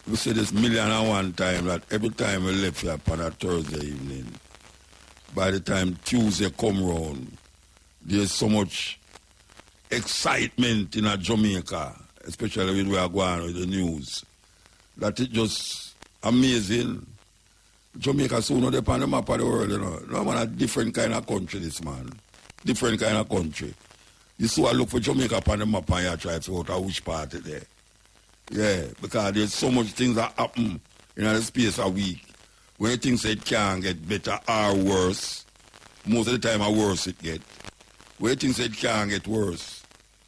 we say this million and one time that every time we left here upon a Thursday evening, by the time Tuesday come round, there's so much excitement in Jamaica, especially when we are going with the news, that it just amazing. Jamaica soon not upon the map of the world, you know. No man, a different kind of country, this man. Different kind of country. You see, I look for Jamaica upon the map and you try to figure out which part it there. Yeah, because there's so much things that happen in the space a week. When you think it can get better or worse, most of the time, worse it get. When you think it can get worse,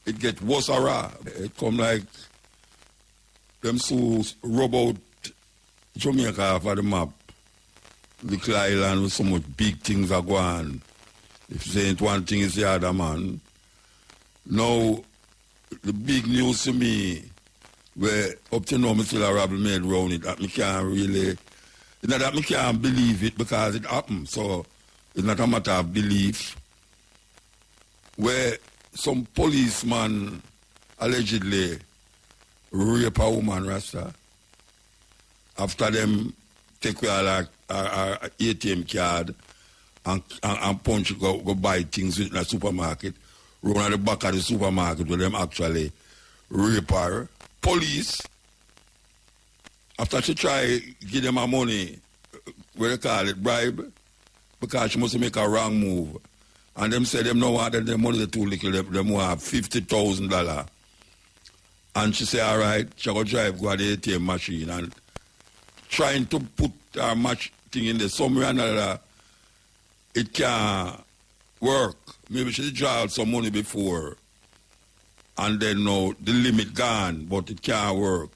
it get worse or raw. It come like them so rub out Jamaica off of the map. Little island with so much big things are going on. If you ain't one thing, it's the other, man. Now, the big news to me, where up to now, I still a rabble made around it, that I can't really, it's not that I can't believe it because it happened. So, it's not a matter of belief. Where some policeman allegedly rape a woman, Rasta, after them take away our ATM card and punch, go buy things in a supermarket, run at the back of the supermarket where them actually rape her. Police, after she try give them her money, what they call it, bribe, because she must make a wrong move. And them say them no want that their money too little, them want $50,000. And she say, all right, she go drive, go to the ATM machine and trying to put her match thing in there somewhere or another, it can't work. Maybe she draw out some money before and then now the limit gone, but it can't work.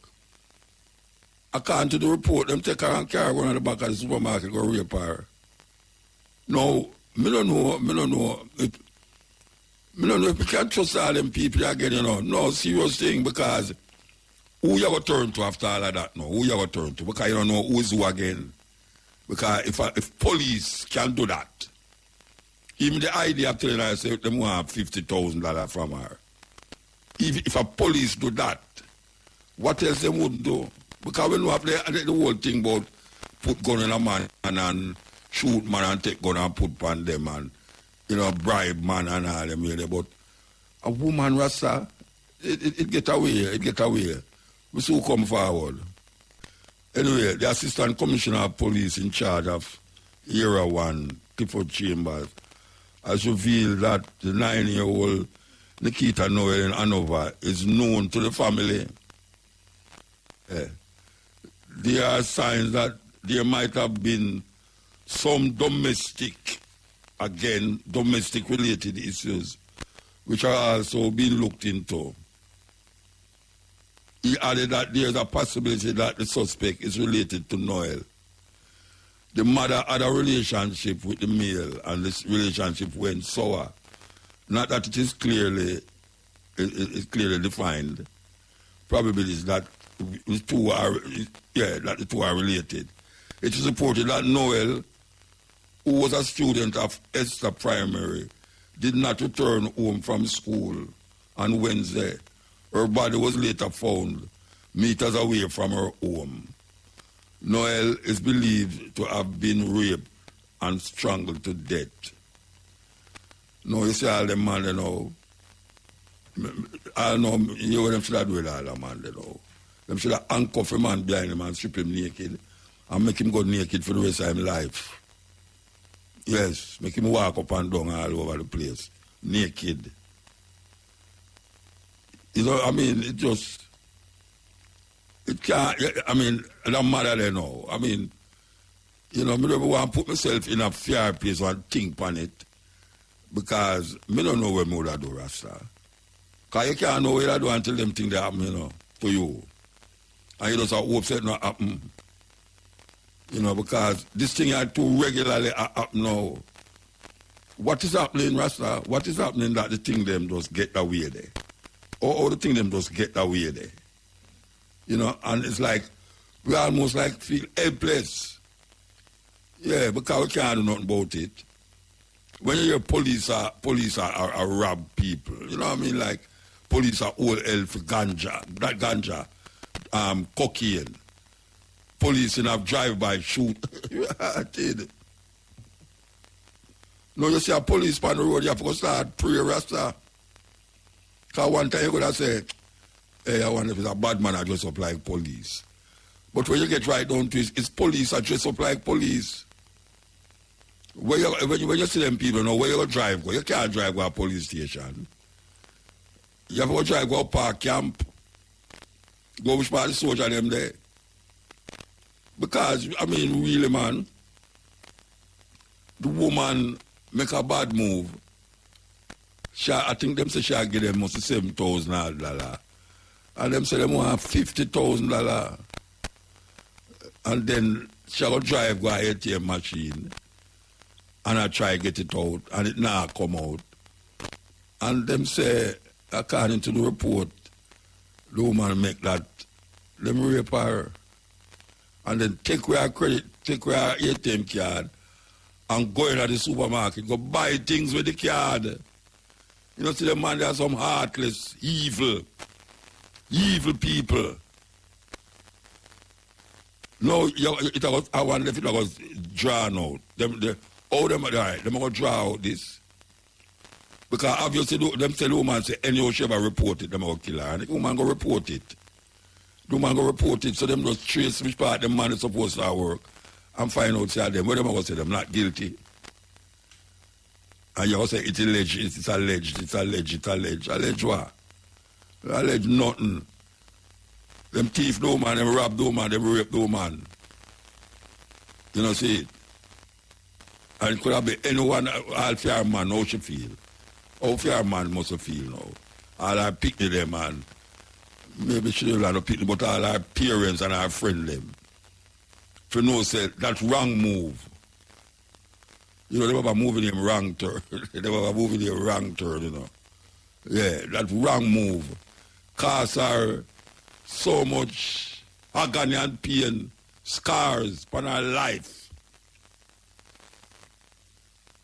According to the report, them take her and carry her on the back of the supermarket, go rape her. Now, I don't know if we can trust all them people again, you know. No, serious thing, because who you going to turn to after all of that now? Who you going to turn to? Because you don't know who is who again. Because if police can do that, even the idea of telling her, say, them want $50,000 from her. If a police do that, what else they wouldn't do? Because we know have the whole thing about put gun in a man and shoot man and take gun and put on them and, you know, bribe man and all them really. But a woman, Rasta, it get away. We still come forward. Anyway, the Assistant Commissioner of Police in charge of Area 1, Clifford Chambers, has revealed that the 9-year-old Nikita Noel in Hanover is known to the family. There are signs that there might have been some domestic related issues, which are also being looked into. He added that there is a possibility that the suspect is related to Noel. The mother had a relationship with the male, and this relationship went sour. Not that it is clearly defined. Probability is that the two are related. It is reported that Noel, who was a student of Esther Primary, did not return home from school on Wednesday. Her body was later found meters away from her home. Noel is believed to have been raped and strangled to death. Now you see all them man, you know. I know you them should have do with all them man, you know. Them should have handcuff a man behind him and strip him naked and make him go naked for the rest of his life. Yes, make him walk up and down all over the place, naked. You know, I mean, it can't, I mean, it don't matter there now. I mean, you know, I don't want to put myself in a fair place and think on it because I don't know what I would do, Rasta. Because you can't know what I do until them things that happen, you know, to you. And you just hope that not happen. You know, because this thing had to regularly happen now. What is happening, Rasta? What is happening that the thing them just get away there? Or the thing them just get away there? You know, and it's like, we almost like feel helpless. Yeah, because we can't do nothing about it. When you hear police are rob people, you know what I mean? Like, police are all hell for ganja, that ganja, cocaine. police in a drive-by shoot. I did. No, you see a police on the road, you have to start pray Rasta. Because one time you could have said, hey, I wonder if it's a bad man that dress up like police. But when you get right down to it, it's police that dress up like police. When you see them people, where you go drive, you can't drive to a police station. You have to go drive to a park camp. Go which part of the soldier them there. Because, I mean, really, man, the woman make a bad move. I think them say she give them must $7,000. And them say them want $50,000. And then she go drive go a ATM machine. And I try to get it out. And it now come out. And them say, according to the report, the woman make that, them rape her. And then take away her credit, take away her ATM card, and go into the supermarket, go buy things with the card. You know, see the man, there are some heartless, evil people. No, I wonder if it was drawn out. Them are going to draw out this. Because obviously, them tell the woman, say, any she ever report it, them are going to kill her. And the woman go report it. The woman go report it, so them just trace which part the man is supposed to work and find out, say, them, where them are going to say them not guilty. And you go say, it's alleged. Alleged what? Alleged nothing. Them thief no man, them rob no man, them rape no man. You know, see it? And it could have been anyone, all fair man, how she feel. How fair man must feel now. All our picnic them, man. Maybe she don't have picnic, but all our parents and our friends them. If you know, say, that's wrong move. You know, they were moving him wrong turn. They were moving him wrong turn, you know. Yeah, that wrong move. Cause her so much agony and pain, scars upon her life.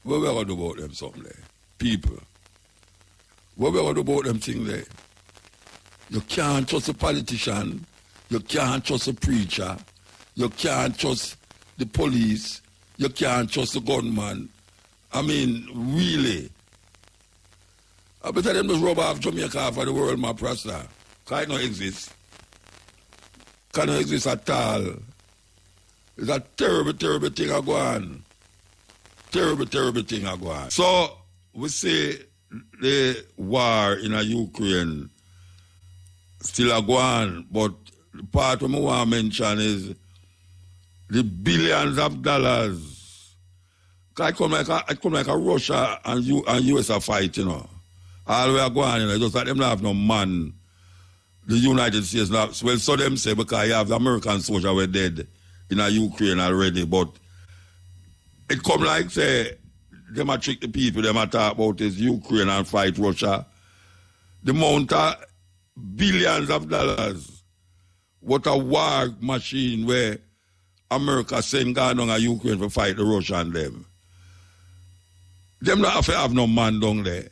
What we going to do about them something there? People. What we going to do about them thing there? You can't trust a politician. You can't trust a preacher. You can't trust the police. You can't trust the gunman. I mean, really. I better them just rub off Jamaica for the world map, Rasta. Because it don't exist. Cannot exist at all. It's a terrible, terrible thing I go on. Terrible, terrible thing I go on. So, we say the war in Ukraine still a go on, but the part I want to mention is the billions of dollars. It come like a Russia and US a fight, you know. All we are going, you know, just like them not have no man. The United States not, well, so them say because you have the American soldier were dead in Ukraine already, but it come like say, them a trick the people, them a talk about is Ukraine and fight Russia. The amount of billions of dollars, what a war machine where America send God on Ukraine to fight the Russian them. Them not have no man down there.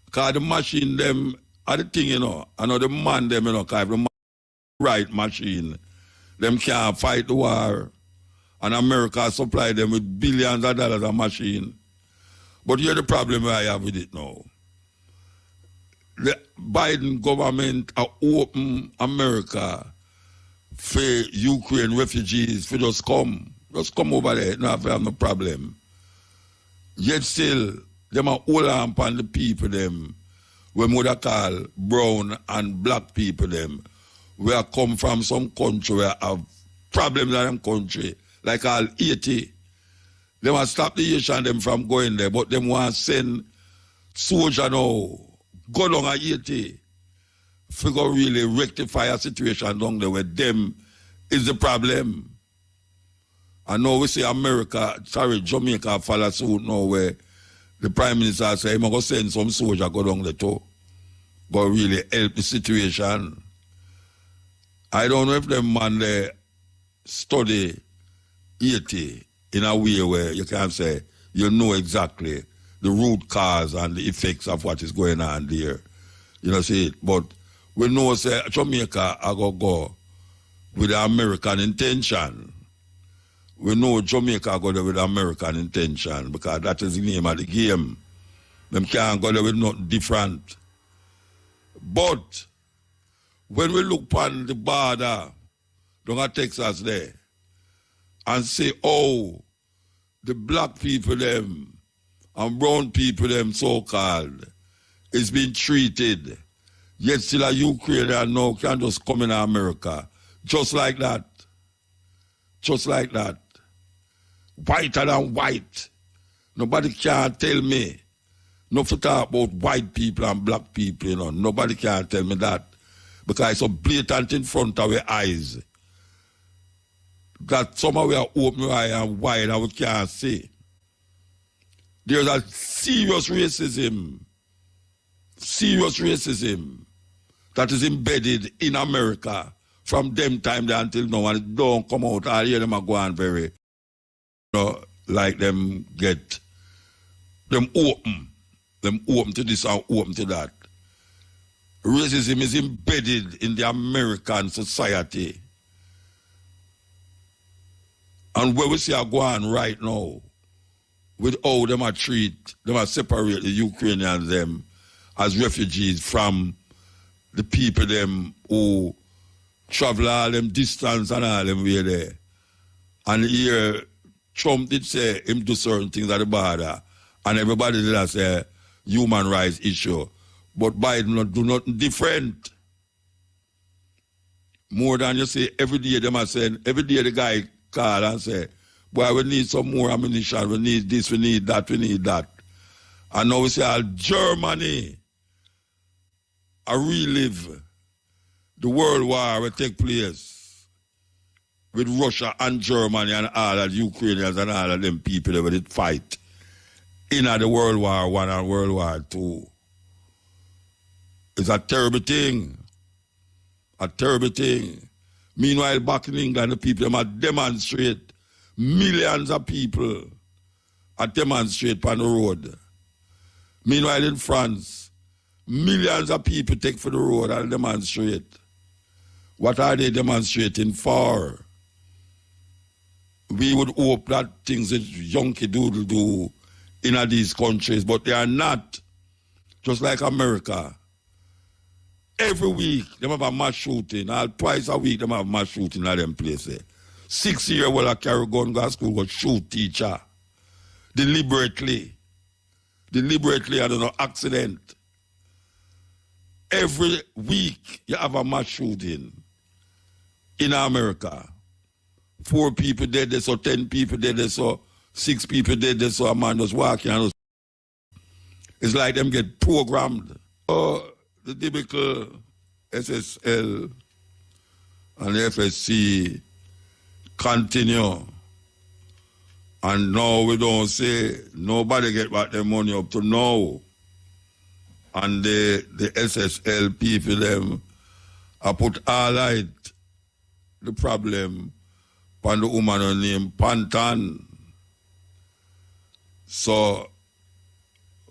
Because the machine them are the thing, you know. I know the man them, you know, because the right machine, them can't fight the war. And America supply them with billions of dollars of machine. But here's the problem I have with it now. The Biden government are open America for Ukraine refugees for just come over there, not have no problem. Yet still, them are hold on upon the people them, we would call brown and black people them, where come from some country where have problems in them country, like all Haiti. They want to stop the Haitian them from going there, but them want to send soldiers now, go down to Haiti, figure really rectify a situation down there where them is the problem. And now we see Jamaica follow suit now where the Prime Minister say, I'm going to send some soldier go down there too. Go really help the situation. I don't know if them man there study Haiti in a way where you can say you know exactly the root cause and the effects of what is going on there. You know, see it. But we know say Jamaica I go with the American intention. We know Jamaica go there with American intention because that is the name of the game. Them can't go there with nothing different. But when we look upon the border down at Texas there and say, oh, the black people them and brown people them so-called is being treated, yet still a Ukrainian now can just come in America. Just like that. Just like that. Whiter than white. Nobody can tell me. Not to talk about white people and black people, you know. Nobody can tell me that. Because it's so blatant in front of our eyes. That somehow we are open our eye and wide and we can't see. There's a serious racism that is embedded in America from them time there until now, and it don't come out. I hear them are going very, you know, like them get them open to this and open to that. Racism is embedded in the American society. And where we see are going right now, with how them are treat, them are separate the Ukrainians them as refugees from the people them who travel all them distance and all them way there. And here Trump did say him do certain things at the border, and everybody did say human rights issue. But Biden not do nothing different. More than you say every day them are saying, every day the guy call and say, boy, we need some more ammunition, we need this, we need that, we need that. And now we say Germany relive the world war will take place with Russia and Germany and all of the Ukrainians and all of them people that will fight in the World War I and World War II. It's a terrible thing. A terrible thing. Meanwhile, back in England, the people them are demonstrate. Millions of people are demonstrate on the road. Meanwhile, in France, millions of people take for the road and demonstrate. What are they demonstrating for? We would hope that things that Yankee Doodle do in these countries, but they are not. Just like America. Every week, they have a mass shooting. Twice a week, they have mass shooting at them places. 6 years, well, I carry gun, go to school, go shoot teacher. Deliberately. Deliberately, I don't know, accident. Every week, you have a mass shooting in America. 4 people dead there, so 10 people dead there, so 6 people dead there, so a man just walking. And it's like them get programmed. Oh, the typical SSL and the FSC continue. And now we don't say nobody get back their money up to now. And the SSL people them I put all right the problem on the woman named Pantan. So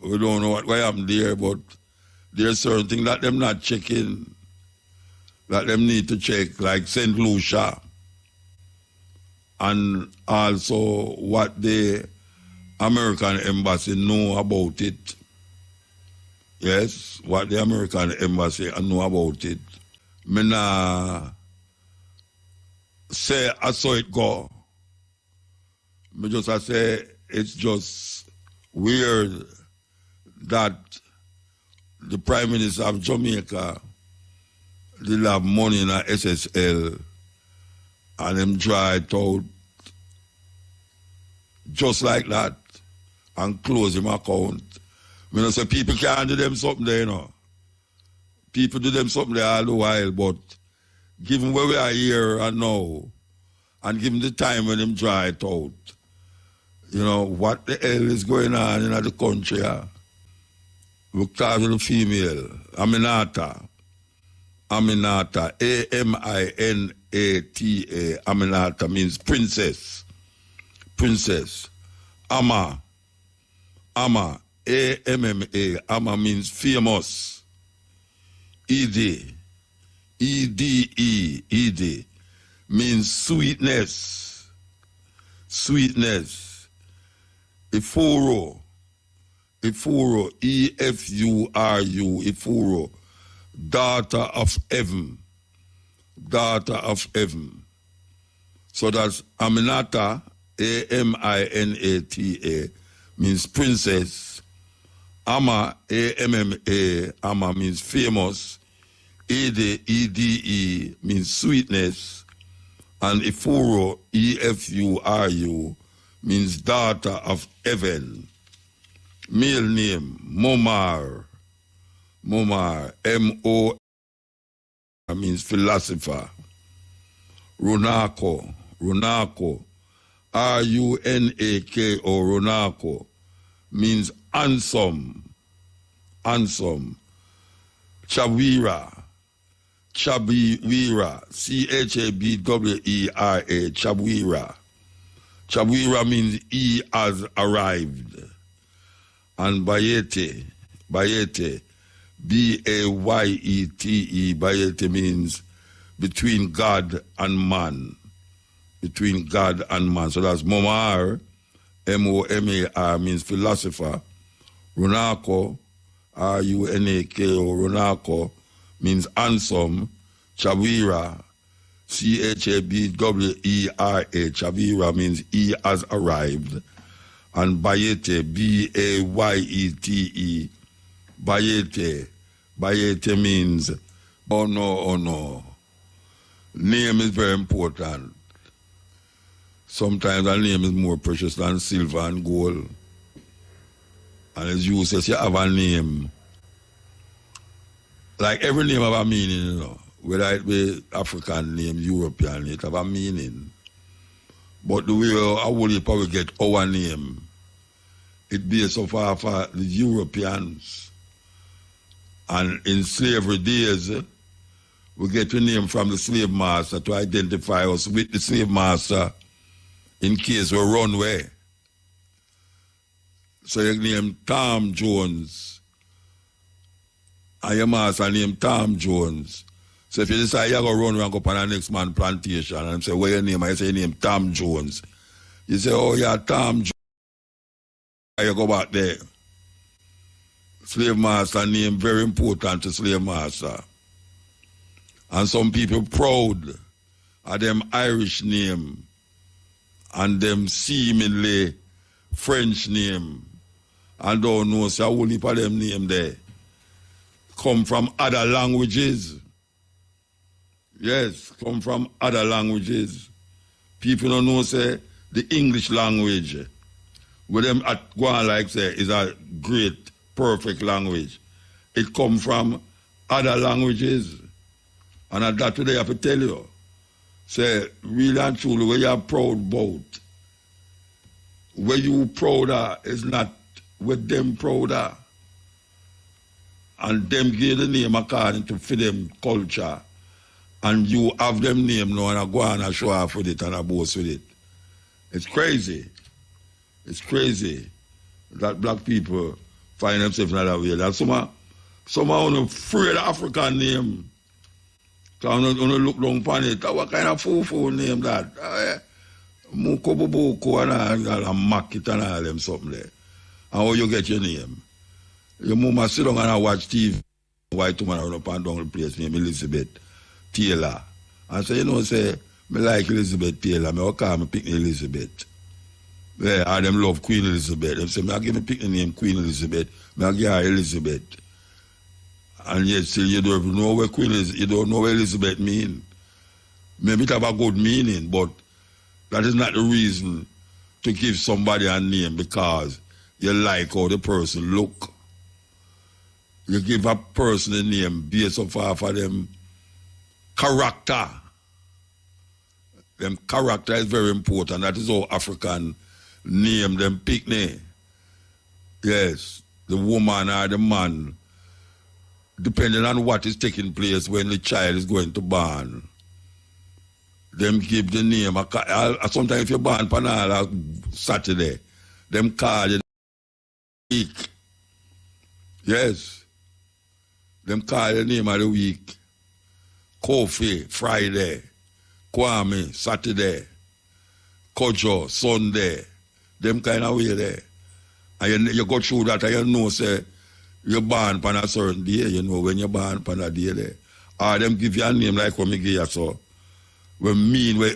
we don't know what happened there, but there's certain things that them not checking, that them need to check, like St. Lucia. And also what the American embassy know about it. Yes, what the American embassy know about it. Me nah say I saw it go. Me just I say it's just weird that the Prime Minister of Jamaica did have money in a SSL and him dry it out just like that and close him account. I mean, I say people can't do them something there, you know. People do them something there all the while, but given where we are here and now, and given the time when them dry it out, you know, what the hell is going on in the country? We call the female, Aminata, Aminata, A-M-I-N-A-T-A, Aminata means princess. Princess. Ama, Ama, A-M-M-A, Ama means famous. E-D, E-D-E, E-D. means sweetness. Sweetness. Ifuru. Ifuru. E-F-U-R-U. Ifuru. Daughter of heaven. Daughter of heaven. So that's Aminata, A-M-I-N-A-T-A, means princess. Ama, A-M-M-A, Ama means famous. Ede, E-D-E, means sweetness. And Ifuru, E-F-U-R-U, means daughter of heaven. Male name, Momar. Momar, M-O, means philosopher. Runako, Runako, R-U-N-A-K-O, Runako, means handsome, handsome. Chawira, Chabwira, C-H-A-B-W-E-R-A, Chabwira. Chabwira means he has arrived. And Bayete, Bayete, B-A-Y-E-T-E, Bayete means between God and man. Between God and man. So that's Momar, M-O-M-A-R, means philosopher. Runako, R-U-N-A-K-O, Runako, means handsome. Chabwira, C-H-A-B-W-E-R-A, Chabwira means he has arrived. And Bayete, B-A-Y-E-T-E, Bayete. Bayete means, oh no, oh no. Name is very important. Sometimes a name is more precious than silver and gold. And as you say, you have a name. Like every name have a meaning, you know. Whether it be African name, European, it have a meaning. But the way how will you probably get our name, it based off of the Europeans. And in slavery days, we get a name from the slave master to identify us with the slave master in case we run away. So you name Tom Jones, and your master named Tom Jones. So if you decide you're going to run around go on the next man plantation and say, what your name? I say your name Tom Jones. You say, oh yeah, Tom Jones. You go back there. Slave master name very important to slave master. And some people proud of them Irish name and them seemingly French name. And don't know, so a whole heap of them name there come from other languages. Yes, come from other languages. People don't know, say, the English language, with them at go on like say, is a great, perfect language. It come from other languages. And at that today I have to tell you, say, really and truly, what you're proud about, where you proud of is not what them proud of. And them give the name according to for them culture. And you have them name now and I go on and show off with it and I boast with it. It's crazy. It's crazy that black people find themselves in that way. That some are afraid of African name. So I'm not look down upon it. What kind of fool name that? Mukoboboko and Makit and all them something there. And how you get your name? Your mama sit down and watch TV. White woman run up and down the place named Elizabeth Taylor. And say, you know, say, me like Elizabeth Taylor. Me call me pick Elizabeth. Yeah, and them love Queen Elizabeth. Them say, me I give me pick the name Queen Elizabeth. Me I give her Elizabeth. And yet still you don't know where Queen is. You don't know what Elizabeth mean. Maybe it have a good meaning, but that is not the reason to give somebody a name because you like how the person look. You give a person a name based off of them character. Them character is very important. That is how African name them pick name. Yes, the woman or the man, depending on what is taking place when the child is going to born. Them give the name. Sometimes if you're born on Saturday, them call you week. Yes. Them call the name of the week. Coffee, Friday. Kwame, Saturday, Kojo, Sunday, them kind of way there. And you go through that and you know, say, you're born on a certain day, you know, when you're born on a day there. Or them give you a name like what me give you, so. We mean, we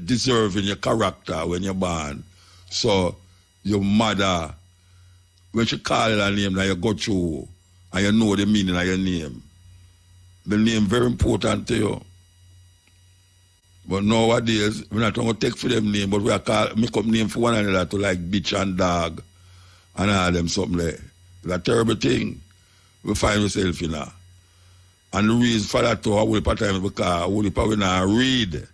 deserving your character when you're born. So, your mother, when she call it a name that you go through, and you know the meaning of your name, the name very important to you. But nowadays, we're not going to take for them name, but we are make up name for one another to like bitch and dog and all them something there. It's a terrible thing we find ourselves in now. And the reason for that too, I will part time because I will probably not read.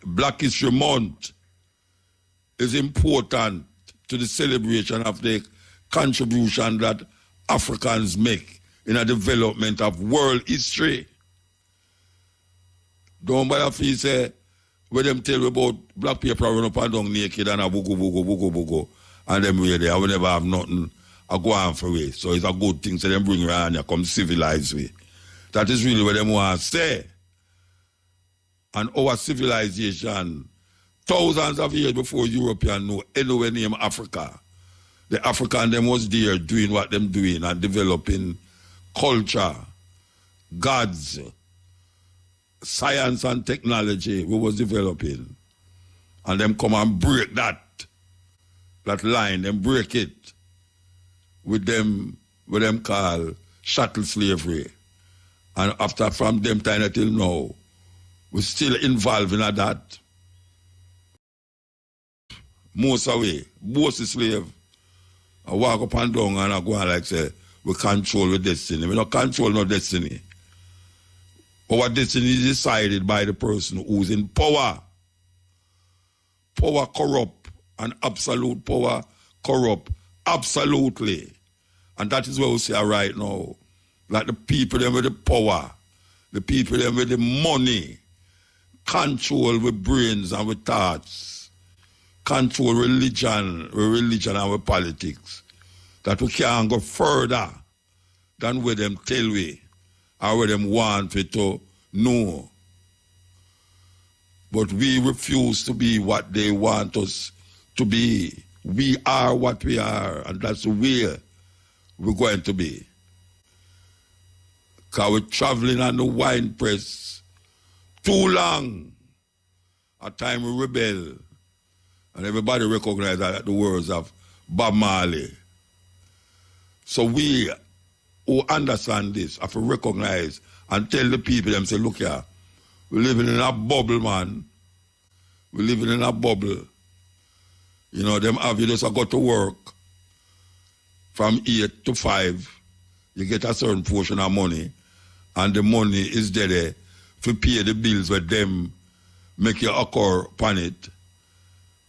Black History Month is important to the celebration of the contribution that Africans make in the development of world history. Don't bother if you say, when them tell you about black people run up and down naked and a bugo, and them way there, I will never have nothing, I go on for it. So it's a good thing, so them bring around you, come civilized way. That is really what them want to say. And our civilization, thousands of years before Europeans know anywhere name Africa, the African them was there doing what them doing and developing culture, gods, science and technology we was developing. And them come and break that line, them break it with them call chattel slavery. And after from them time till now, we're still involved in that. Most away, both the slave. I walk up and down and I go and like say, we control the destiny. We don't control no destiny. Our destiny is decided by the person who's in power. Power corrupt and absolute power corrupt. Absolutely. And that is what we say right now. Like the people them with the power, the people them with the money, control with brains and with thoughts, control religion and with politics. That we can't go further than where them tell we. Or where them want we to know. But we refuse to be what they want us to be. We are what we are, and that's the way we're going to be. Because we're traveling on the wine press too long. At time we rebel. And everybody recognizes that the words of Bob Marley. So we who understand this have to recognize and tell the people them say, look here, we're living in a bubble, man. We're living in a bubble. You know, them have you just go to work from 8 to 5, you get a certain portion of money, and the money is there to pay the bills with them, make you occur upon it,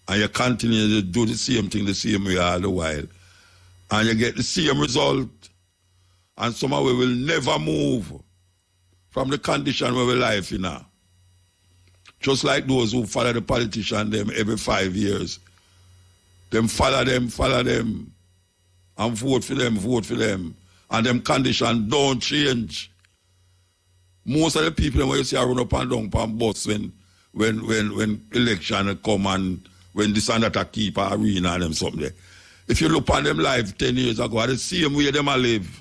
and you continue to do the same thing the same way all the while, and you get the same result. And somehow we will never move from the condition where we live in now. Just like those who follow the politician them every 5 years. Them follow them, and vote for them. And them conditions don't change. Most of the people when you see run up and down on bus when election come and when this and that keep a arena and them something there. If you look on them live 10 years ago, I the same way them a live.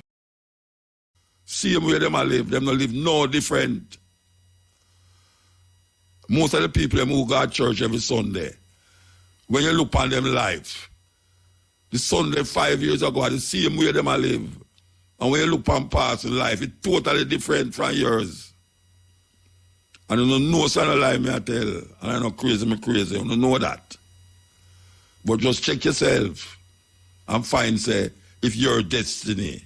Same way them a live. Them not live no different. Most of the people them who go to church every Sunday, when you look on them live, the Sunday 5 years ago, the same way them a live. And when you look on past in life, it's totally different from yours. And you don't know some lie me I tell. And I know crazy. You don't know that. But just check yourself and find, say, if your destiny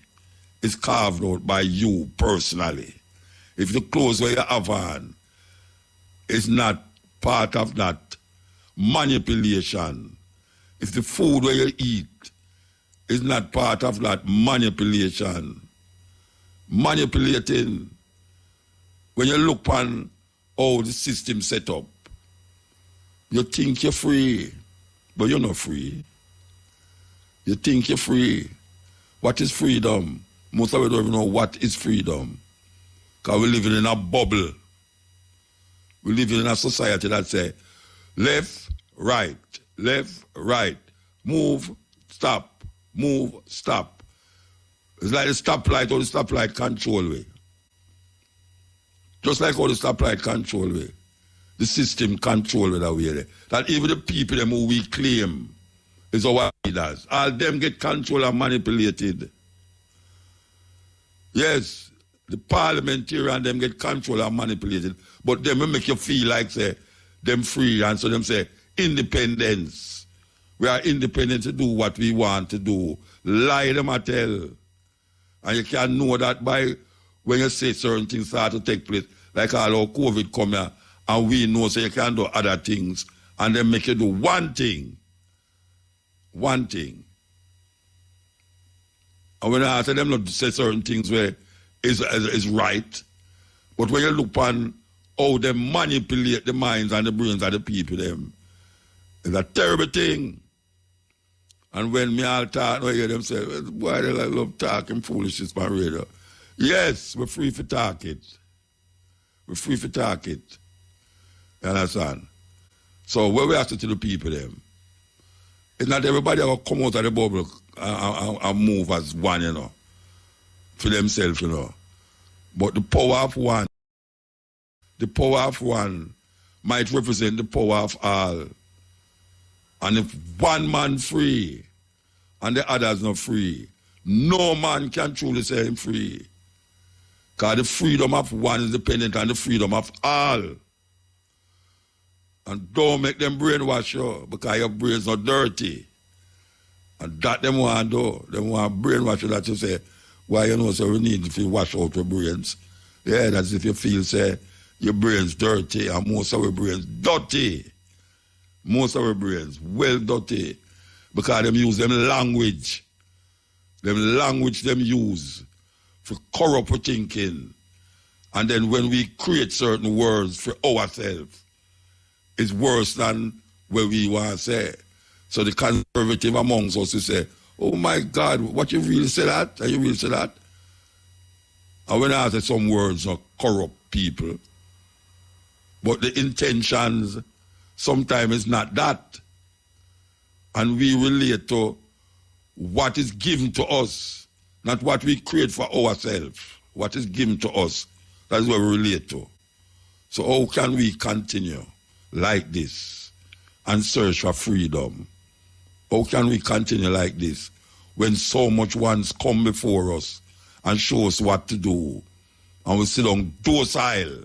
is carved out by you personally. If the clothes where you have on is not part of that manipulation. If the food where you eat is not part of that manipulation. Manipulating. When you look on how the system set up, you think you're free, but you're not free. You think you're free. What is freedom? Most of us don't even know what is freedom. Because we're living in a bubble. We live in a society that say, left, right, move, stop, move, stop. It's like the stoplight or the stoplight control way. Just like how the stoplight control way. The system control way that way there. That even the people them who we claim is our leaders, all them get control and manipulated. Yes, the parliamentarian them get control and manipulated, but them will make you feel like say them free, and so them say independence. We are independent to do what we want to do. Lie them a tell. And you can know that by when you say certain things start to take place, like all our COVID come here, and we know so you can do other things, and then make you do one thing. One thing. And when I say them not to say certain things where is right, but when you look on how they manipulate the minds and the brains of the people, them, it's a terrible thing. And when me all talk, I hear them say, why they love talking foolishness on radio? Yes, we're free for talk it. We're free for talk it. You understand? So what we have to tell the people, them, it's not everybody will come out of the bubble and move as one, you know, for themselves, you know. But the power of one might represent the power of all. And if one man free and the others not free, no man can truly say him free. Because the freedom of one is dependent on the freedom of all. And don't make them brainwash you because your brain's not dirty. And that them want to do. They want brainwash you that you say, why you know so we need to wash out your brains. Yeah, that's if you feel say your brain's dirty and most of our brains dirty. Most of our brains well dirty. Because them use them language. Them language them use for corrupt thinking. And then when we create certain words for ourselves, it's worse than what we want to say. So the conservative amongst us will say, oh my God, what you really say that? Are you really say that? And when I say some words are corrupt people, but the intentions sometimes is not that. And we relate to what is given to us, not what we create for ourselves. What is given to us, that's what we relate to. So how can we continue like this and search for freedom? How can we continue like this when so much ones come before us and show us what to do, and we sit down docile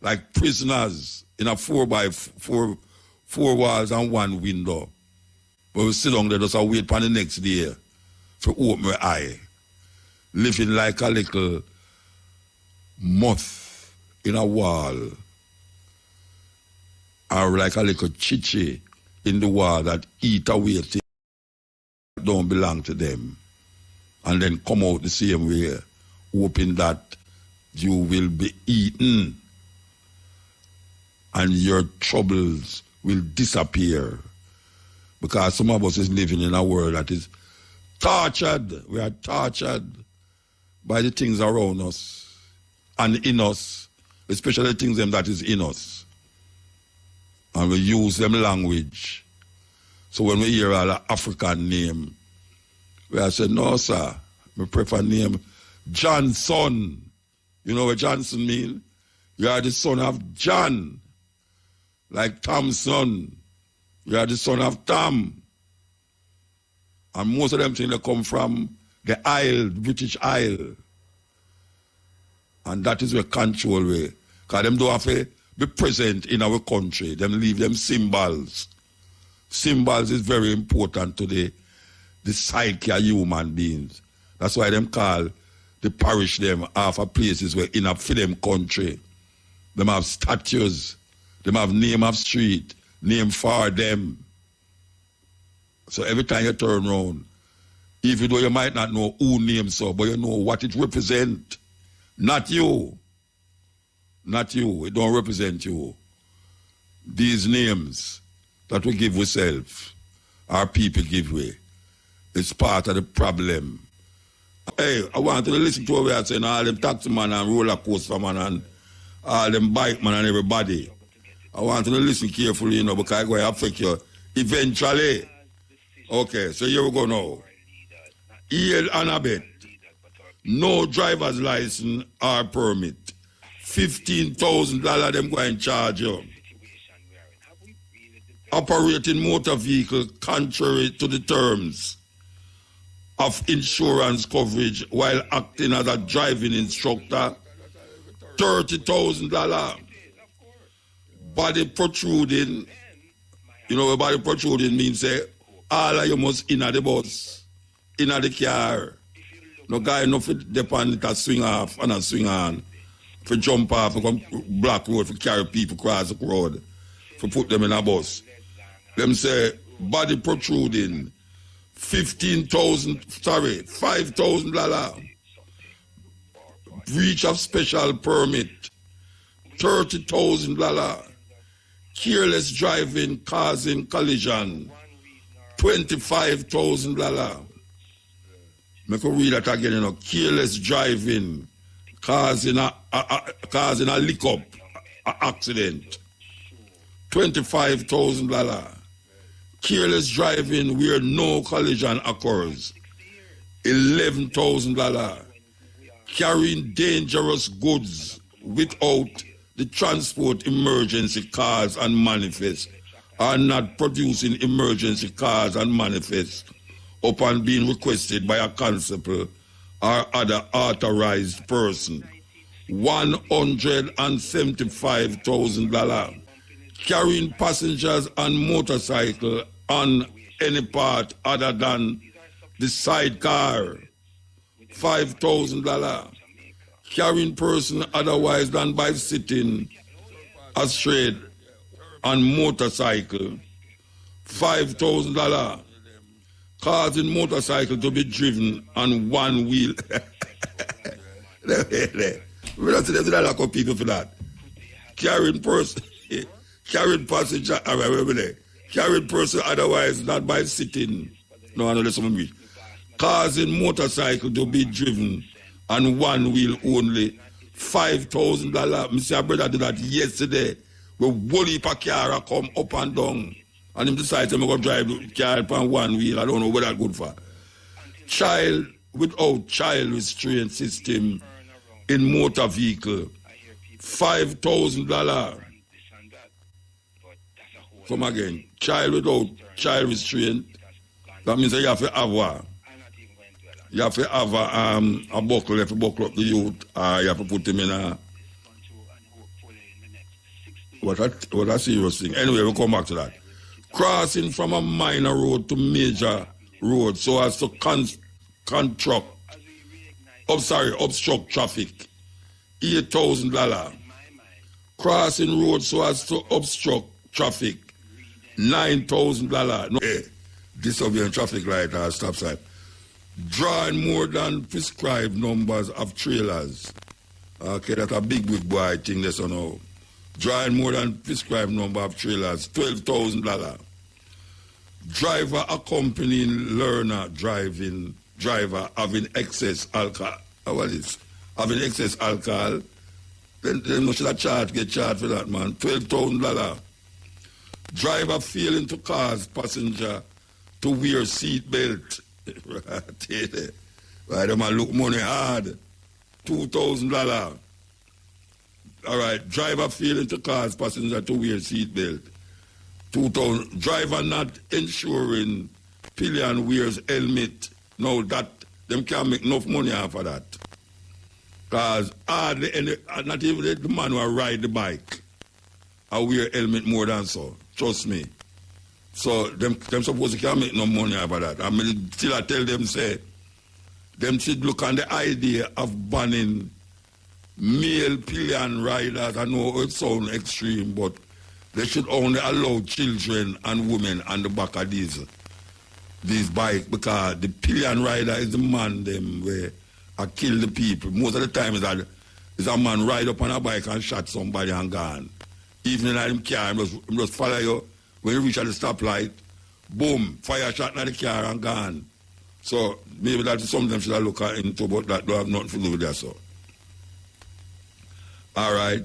like prisoners in a 4x4 walls and one window, but we sit down there just wait for the next day to open my eye, living like a little moth in a wall, or like a little chichi in the wall that eat away things that don't belong to them, and then come out the same way, hoping that you will be eaten and your troubles will disappear. Because some of us is living in a world that is tortured. We are tortured by the things around us and in us, especially the things them that is in us. And we use them language. So when we hear an African name, we are saying, no, sir, we prefer name Johnson. You know what Johnson mean? You are the son of John. Like Thompson. You are the son of Tom. And most of them things they come from the Isle, British Isle. And that is where control way. Because them don't have to be present in our country. Them leave them symbols. Symbols is very important to the psyche of human beings. That's why them call the parish them half of places where in a for them country. Them have statues. Them have name of street. Name for them. So every time you turn around, even though you might not know who names so, but you know what it represents. Not you. Not you. It don't represent you. These names that we give ourselves, our people give way. It's part of the problem. Hey, I want to listen to what we are saying, all them taxi man and roller coaster man and all them bike man and everybody. I want you to listen carefully, you know, because it's going to affect you eventually. Okay, so here we go now. Yield and abet. No driver's license or permit. $15,000 them going to charge you. Operating motor vehicle contrary to the terms of insurance coverage while acting as a driving instructor. $30,000. Body protruding. You know what body protruding means? Say, all of you must in the bus, in the car. No guy enough to depend it to swing off and a swing on. For jump off, for come black road, for carry people across the road, for put them in a bus. Them say, body protruding, $5,000. Breach of special permit, $30,000. Careless driving causing collision, $25,000. Make me read that again, you know. Careless driving causing a lick up, accident, $25,000. Careless driving where no collision occurs, $11,000. Carrying dangerous goods without the transport emergency cards and manifest, or not producing emergency cards and manifest upon being requested by a constable or other authorized person, $175,000. Carrying passengers on motorcycle on any part other than the sidecar, $5,000. Carrying person otherwise than by sitting astride on motorcycle, $5,000. Causing motorcycle to be driven on one wheel. We don't see there's a lot of people for that. Carrying person, carrying passenger, carrying person otherwise not by sitting. No, I know there's someone read. Causing motorcycle to be driven on one wheel only, $5,000. Mr. Brother did that yesterday. We whole heap of car come up and down. And him decides I'm going to drive the car on one wheel. I don't know what that's good for. Child without child restraint system in motor vehicle, $5,000. Come again. Child without child restraint. That means that you have to have one. You have to have a buckle, you have to buckle up the youth, or you have to put him in a... What a serious thing. Anyway, we'll come back to that. Crossing from a minor road to major road so as to obstruct traffic, $8,000. Crossing road so as to obstruct traffic, $9,000. No, disobeying traffic light or stop sign. Drawing more than prescribed numbers of trailers. Okay, that's a big boy thing, that's now. Drawing more than prescribed number of trailers, $12,000. Driver accompanying learner driver having excess alcohol. What is? Having excess alcohol. Then no should get charged for that, man. $12,000. Driver failing to cause passenger to wear seat belt. Right, them man look money hard. $2,000. All right, driver failing to cause passenger to wear seat belt. $2,000. Driver not ensuring pillion wears helmet. No, that them can't make enough money off of that. Because hardly any, not even the man who ride the bike I wear helmet more than so. Trust me. So them supposed to can't make no money off of that. I mean, still I tell them, say, them should look on the idea of banning male pillion riders. I know it sounds extreme, but they should only allow children and women on the back of these bikes, because the pillion rider is the man them where I kill the people. Most of the time is a man ride up on a bike and shot somebody and gone. Even in them car, just follow you. When you reach at the stoplight, boom, fire shot in the car and gone. So maybe that's something them should look into, but that don't have nothing to do with that. So. All right.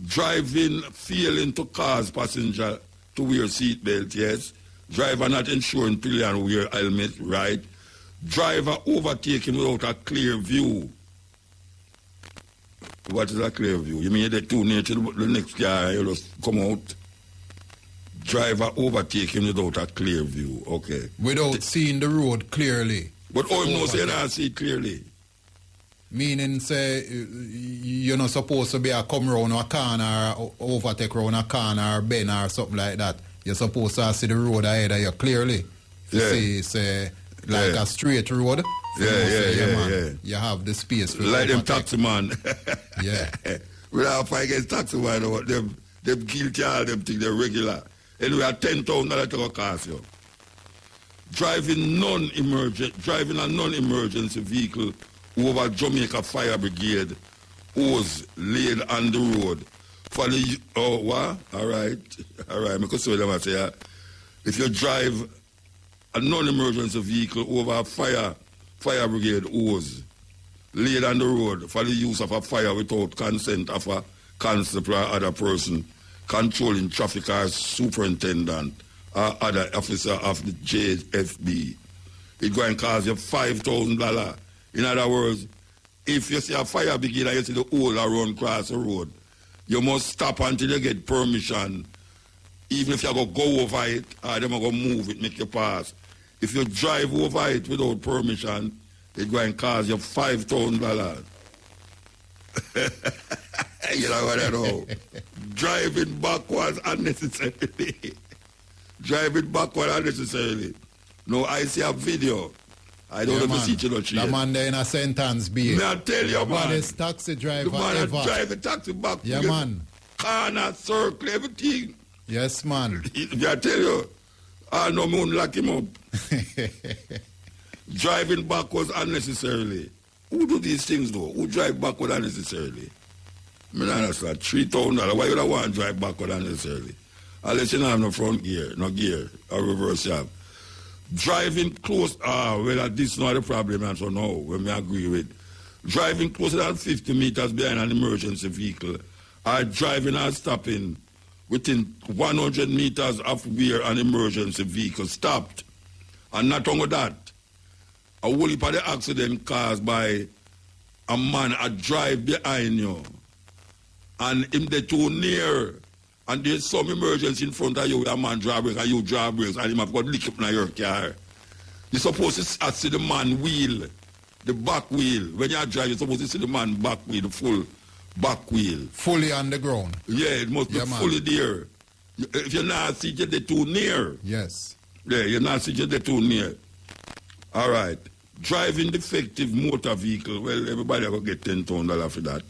Driving, failing to cause passenger to wear seatbelt, yes. Driver not ensuring clearly and wear helmet, right. Driver overtaking without a clear view. What is a clear view? You mean they're too near to the next car, you just come out? Driver overtaking without a clear view, okay. Without seeing the road clearly. But how you know say I see it clearly? Meaning, say, you're not supposed to be a come round a corner or overtake round a corner or bend or something like that. You're supposed to see the road ahead of you clearly. Yeah. See, say, like a straight road. Yeah. You have the space for like them taxi man. Yeah. Without fight against taxi man, them guilty all them think they're regular. Anyway, at $10,000 to cost you. Driving a non-emergency vehicle over Jamaica Fire Brigade hose laid on the road for the what? All right. Because so them say if you drive a non-emergency vehicle over a fire brigade hose laid on the road for the use of a fire without consent of a constable or other person controlling traffic or superintendent or other officer of the JFB, it's going to cost you $5,000. In other words, if you see a fire brigade and you see the hole around across the road, you must stop until you get permission. Even if you go over it, or them go move it, make you pass. If you drive over it without permission, it's going to cost you $5,000. You know what I know? Driving backwards unnecessarily. No, I see a video. I don't know if you see it or the man there in a sentence, be. May I tell you, man. Baddest taxi driver the man ever. Drive a taxi back. Yeah, man. Corner, circle, everything. Yes, man. I tell you, I know me lock him up. Driving backwards unnecessarily. Who do these things, though? Who drive backward unnecessarily? I mean, that's like $3,000. Why would I want to drive backward unnecessarily? Unless you don't have no front gear, no gear, or reverse you have. Driving close, well, this is not the problem, and so no, when I agree with. Driving closer than 50 meters behind an emergency vehicle, or driving and stopping within 100 meters of where an emergency vehicle stopped. And not only that, a whole heap of the accident caused by a man a drive behind you, and him they too near, and there's some emergency in front of you, a man drive brakes and you drive brakes, and him have got lick up in your car. You're supposed to see the man wheel, the back wheel. When you drive, you're supposed to see the man back wheel, the full back wheel. Fully on the ground. Yeah, it must be fully there. If you're not seeing it, they're too near. Yes. Yeah, you're not seeing it, they're too near. All right. Driving defective motor vehicle. Well, everybody will get $10,000 for that.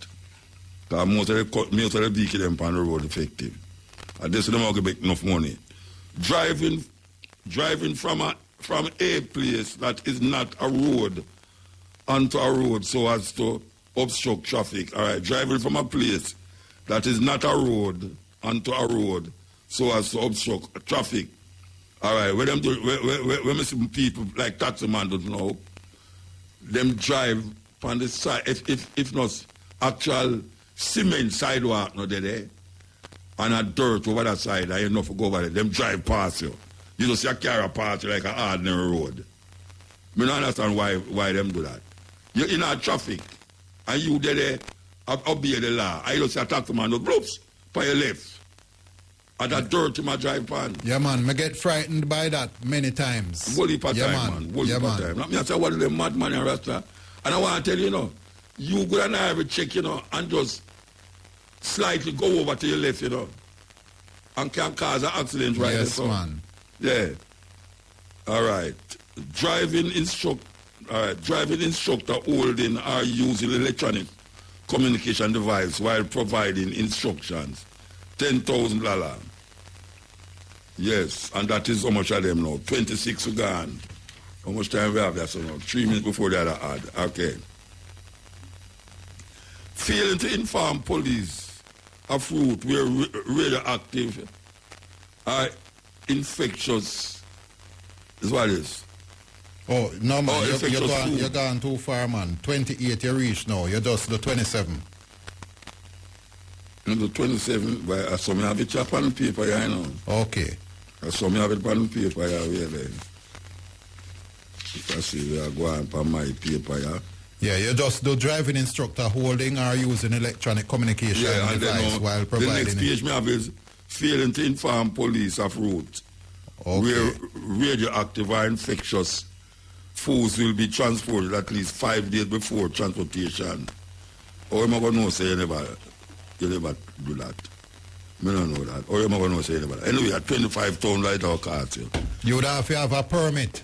Because most of the vehicle them on the road defective. And this is them going to make enough money. Driving from a place that is not a road onto a road so as to obstruct traffic. All right. Driving from a place that is not a road onto a road so as to obstruct traffic. All right. When we see people like taxi man don't know, them drive on the side, if not actual cement sidewalk, no there, and a dirt over that side, and you know for go over there, them drive past you. You just see a car past you like an ordinary road. I don't understand why them do that. You're in a traffic, and you there, obey the law. I just see a taxi man, no bloops, by your left. And that dirt in my drive pan. Yeah, man. I get frightened by that many times. Whole heap of time, man. Whole heap of time. I say, what is the madman in Rasta? And I want to tell you, you go and have a check, and just slightly go over to your left, and can cause an accident right there. Yes, man. Yeah. All right. Driving instructor holding or using electronic communication device while providing instructions. $10,000. Yes, and that is how much of them now. 26 gone. How much time we have that so now? 3 minutes before the other ad. Okay. Failing to inform police of fruit where radioactive or infectious is what it is. Oh, no, man. You're gone too far, man. 28 you reach now. You're just the 27. On the 27th, but I saw me have it chop on the paper, you know. Okay. I saw me have it on the paper, yeah, really. I see we are going on my paper, yeah. Yeah, you just do driving instructor holding or using electronic communication device while providing the next page me have is failing to inform police of route where radioactive or infectious foods will be transported at least 5 days before transportation. Or am I going to know say you never do that? I don't know that. Or am I going to know say you never? Anyway, at 25 town right out cost you. You would have to have a permit.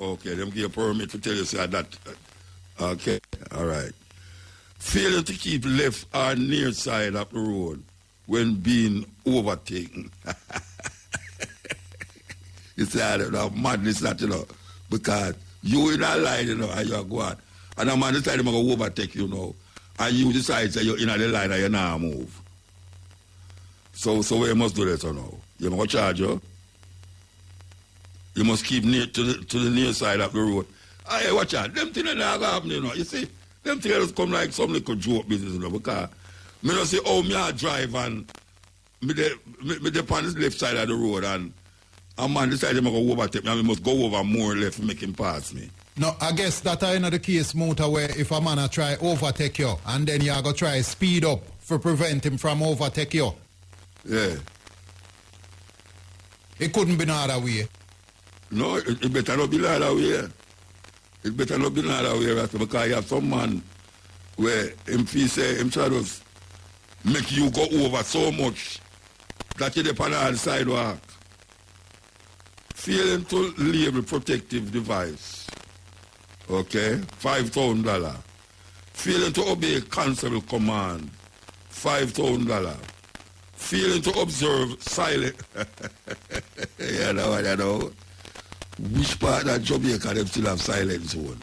Okay, them give a permit to tell you say that. Okay, all right. Failing to keep left or near side of the road when being overtaken. It's that madness that, you know, because you in a line, you know, and you go on. And a man decide to overtake you now. And you decide that you're in the line and you now move. So you must do that now. You must charge you. You must keep near to the near side of the road. Hey, watch out. Them things that happen, you know. You see, them things just come like some little joke business, you know, because me don't say, oh, me I drive and me on the left side of the road and a man decide to go overtake me and me must go over more left to make him pass me. No, I guess that ain't the case, Muta, where if a man try overtake you and then you go try speed up for prevent him from overtake you. Yeah. It couldn't be no other way. No, it better not be no other way. It better not be no other way, right? Because you have some man where him feel say him try to make you go over so much that you depend on the sidewalk. Failing to label protective device. Okay? $5,000. Failing to obey constable command. $5,000. Failing to observe silent. You know. Which part of Jamaica them still have silent zone?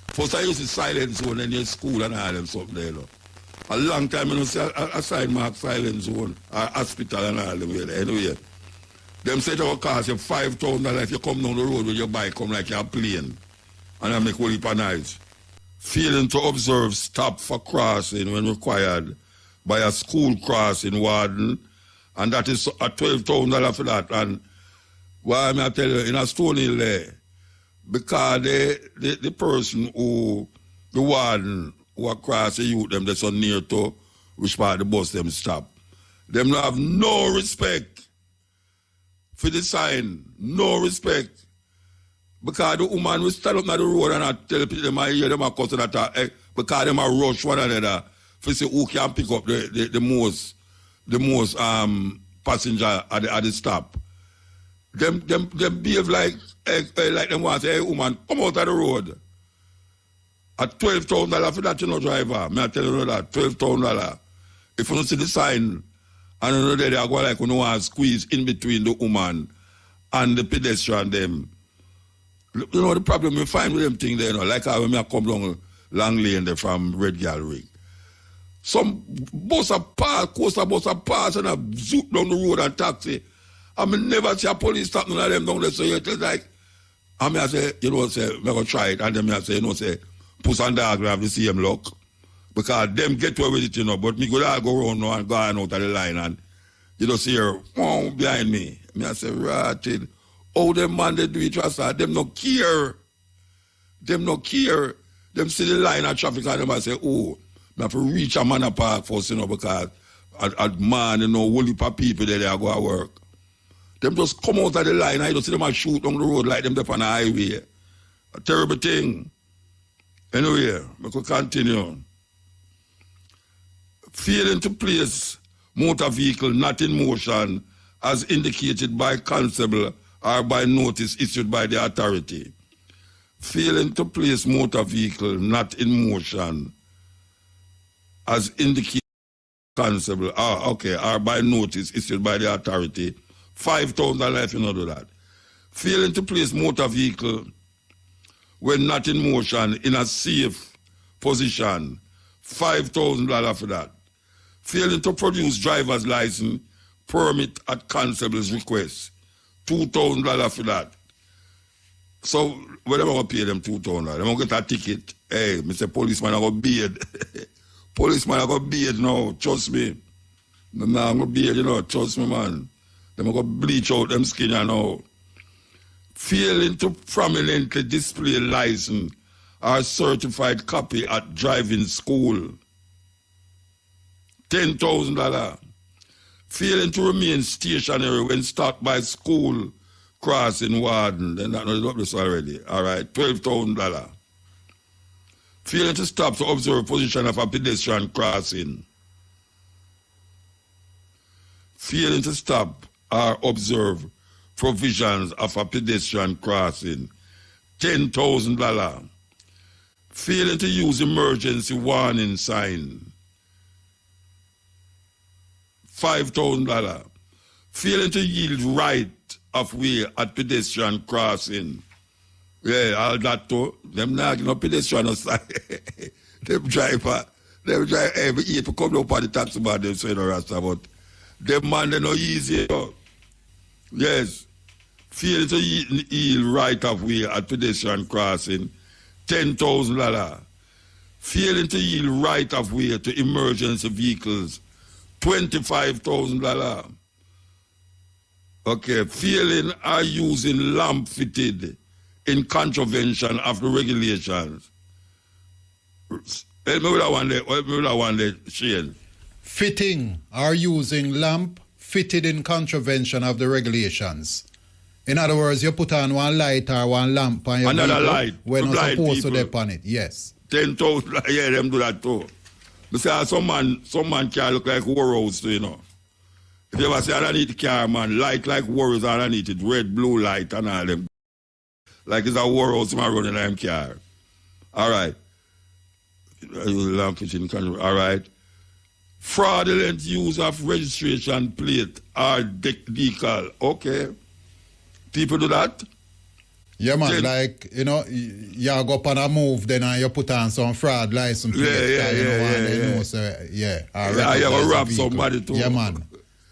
First I used to silent zone in your school and all them something there, you know. A long time I don't see a sign mark silent zone or hospital and all them there. Anyway, them say it will cost you $5,000 if you come down the road with your bike come like you're a plane and I make whole heap of noise. Failing to observe stop for crossing when required by a school crossing warden, and that is a $12,000 for that. And why I tell you, in a Stone Hill there, because the person who, the warden who across the youth, them that's so near to which part the bus them stop, them don't have no respect for the sign, no respect. Because the woman will stand up on the road and I tell people them I hear them a cussing at her, because them a rush one another for say who can pick up the most passenger at the stop. Them behave like them want to say, hey woman, come out of the road. At $12,000 for that, you know, driver. Me I tell you that, $12,000. If you don't see the sign, and you know they are going like you know want to squeeze in between the woman and the pedestrian them. You know the problem you find with them thing there, you know, like how when I come down Long Lane there from Red Gallery. Some bus a pass, coaster bus a pass and a zoop down the road and taxi. I mean, never see a police stop none of them down there. So you just like, I mean, I say, you know, say, I'm going to try it. And then I say, you know, say, push on dog, have the same luck. Because them get away with it, you know. But me go around now and go out of the line and, you know, see her behind me. I say, right. Oh, them man, they do it, trust her. Them no care. Them no care. Them see the line of traffic and them I say, oh, I have to reach a man park first, you know, because a man, you know, whole heap of people there, they go to work. Them just come out of the line, I don't see them and shoot on the road like them up on the highway. A terrible thing. Anyway, we could continue. Failing to place motor vehicle not in motion as indicated by constable or by notice issued by the authority. Failing to place motor vehicle not in motion as indicated by constable or by notice issued by the authority. $5,000 if you not do that. Failing to place motor vehicle when not in motion in a safe position. $5,000 for that. Failing to produce driver's license permit at constable's request. $2,000 for that. So when am I going to pay them $2,000? I'm going to get a ticket. Hey, Mr. Policeman, I'm going to beard. Policeman, I'm going to beard now. Trust me. I'm not going to be, you know, trust me, man. They're going to bleach out them skin, you know. Failing to prominently display license or certified copy at driving school, $10,000. Failing to remain stationary when stopped by school crossing warden, then that knows this already. All right, $12,000. Failing to stop to observe position of a pedestrian crossing. Failing to stop or observe provisions of a pedestrian crossing, $10,000. Failing to use emergency warning sign, $5,000. Failing to yield right of way at pedestrian crossing. Yeah, all that too. Them not no pedestrian on side. them driver, every year to come up on the taxi man, them say no rasta, but them man they no easy. Yes. Failing to yield right of way at pedestrian crossing, $10,000. Failing to yield right of way to emergency vehicles, $25,000. Okay, failing or using lamp fitted in contravention of the regulations. Help me with that one there, Shane. Fitting or using lamp fitted in contravention of the regulations. In other words, you put on one light or one lamp on your another vehicle light. when you're supposed to dip on it. Yes. 10,000, yeah, them do that too. Because some man can look like warriors, you know. If you ever say underneath the car, man, light like warriors underneath it, red, blue light and all them. Like it's a warriors man running them car. All right. All right. Fraudulent use of registration plate or decal. Okay. People do that? Yeah, man, like, you know, you go up on a move, then you put on some fraud license plate. Yeah, you go rob somebody too. Yeah, man.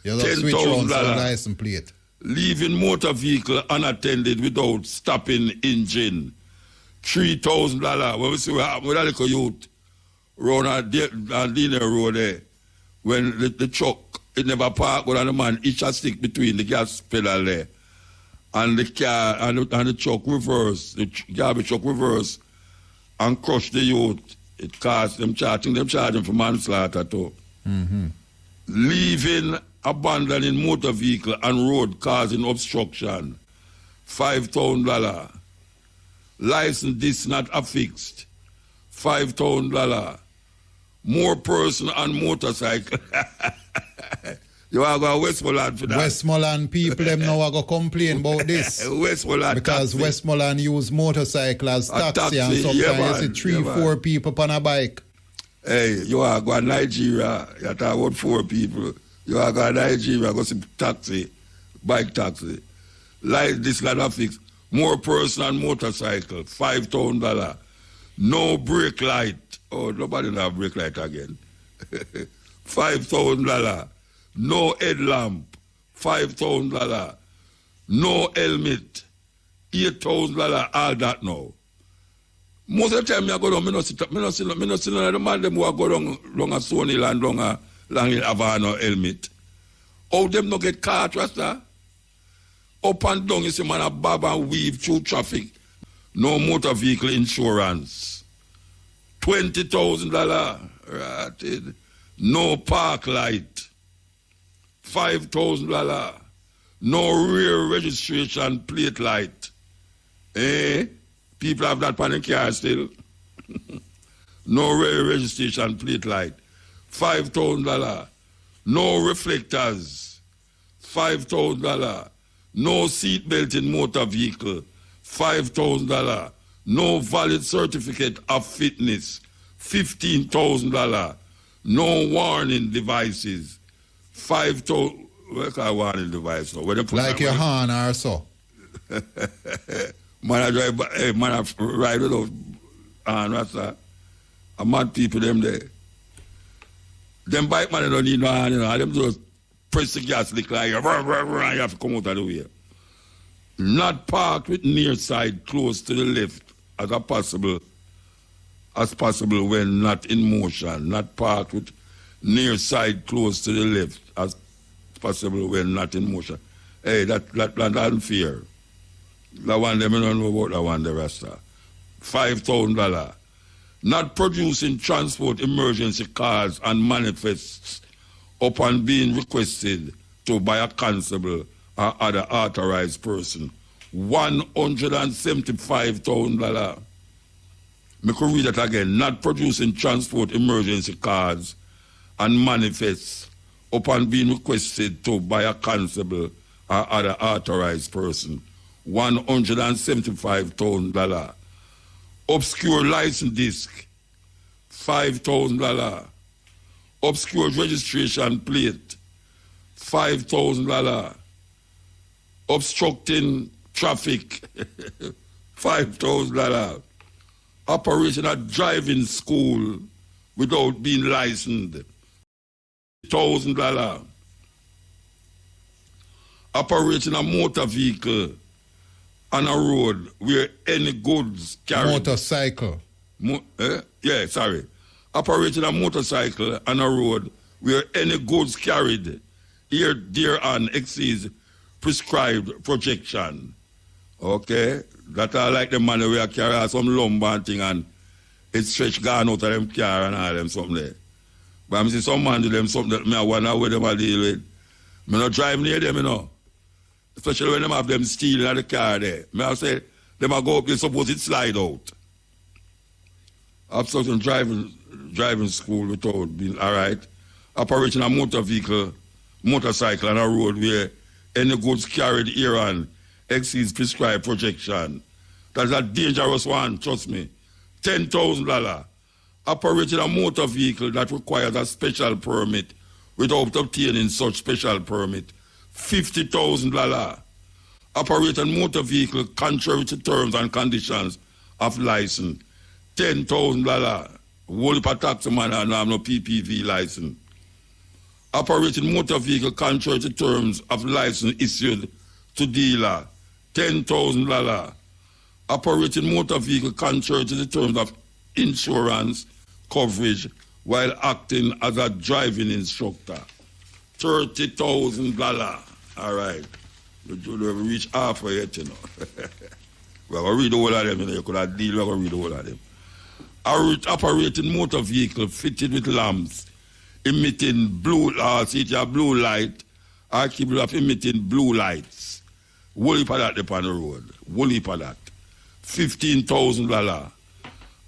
You just switch on some license plate. Leaving motor vehicle unattended without stopping engine, $3,000. When we see what happened with a little youth around a dinner road there, when the truck, it never parked, but the man each a stick between the gas pedal there. And the car and the truck reverse, the garbage truck reverse and crush the youth. It cost them charging for manslaughter too. Mm-hmm. Leaving, abandoning motor vehicle and road causing obstruction, $5,000. License this not affixed, $5,000. More person on motorcycle. You are going to Westmoreland for that. Westmoreland people, them now are going to complain about this. Westmoreland because taxi. Westmoreland use motorcycle as taxi and sometimes you see 3-4 people on a bike. Hey, you are going to Nigeria, you talk about 4 people. You are going to Nigeria, go see taxi, bike taxi. Like this lot of fix. More person on motorcycle, $5,000. No brake light. Oh, nobody have brake light again. $5,000. No headlamp, $5,000. No helmet, $8,000. All that now. Most of the time, I go down, I don't see the man them who go down a Sony land, long have no helmet. How them not get caught, Rasta? Up and down, you see man a bob and weave through traffic. No motor vehicle insurance. $20,000. Right. No park light. $5,000. No rear registration plate light. People have that on the car still. No rear registration plate light. $5,000. No reflectors. $5,000. No seat belt in motor vehicle. $5,000. No valid certificate of fitness. $15,000. No warning devices. $5,000. Where can I warning device? So like your horn or so. Man, I drive, man, I ride without horn, what's that? I'm mad people, them there. Them bike man, they don't need no horn, you know. Them just press the gas, lick like, you have to come out of the way. Not parked with near side close to the left as possible when not in motion. Not parked with near side close to the left as possible when not in motion. Hey, that unfair. That one, them, I don't know about that one, the Rasta. $5,000. Not producing transport emergency cars and manifests upon being requested to by a constable or other authorized person. $175,000. Me could read that again. Not producing transport emergency cards and manifests upon being requested to by a constable or other authorized person. $175,000. Obscure license disc, $5,000. Obscure registration plate, $5,000. Obstructing traffic, $5,000. Operating a driving school without being licensed, $1,000. Operating a motor vehicle on a road where any goods carried. Motorcycle. Operating a motorcycle on a road where any goods carried here thereon exceeds prescribed projection. Okay? That are like the man where carry some lumber and thing and it stretch gone out of them car and all them something there. But I see some man do them something that me I wonder where them I deal with. Me not drive near them, you know. Especially when them have them stealing at the car there. Me I say, them I go up there, suppose it slide out. I've started driving school without being, all right. Operating a motorcycle on a road where any goods carried here on exceeds prescribed projection. That's a dangerous one, trust me. $10,000. Operating a motor vehicle that requires a special permit without obtaining such special permit. $50,000. Operating motor vehicle contrary to terms and conditions of license. $10,000. Whole heap of taxi man and have no PPV license. Operating motor vehicle contrary to terms of license issued to dealer. $10,000. Operating motor vehicle contrary to the terms of insurance coverage while acting as a driving instructor. $30,000. All right. You reach half of it, you know. We're going to read all of them, you know. You could have deal, we're going to read all of them. Operating motor vehicle fitted with lamps, emitting blue light, or capable of emitting blue lights. Whole heap of that upon the road. Whole heap of that. $15,000.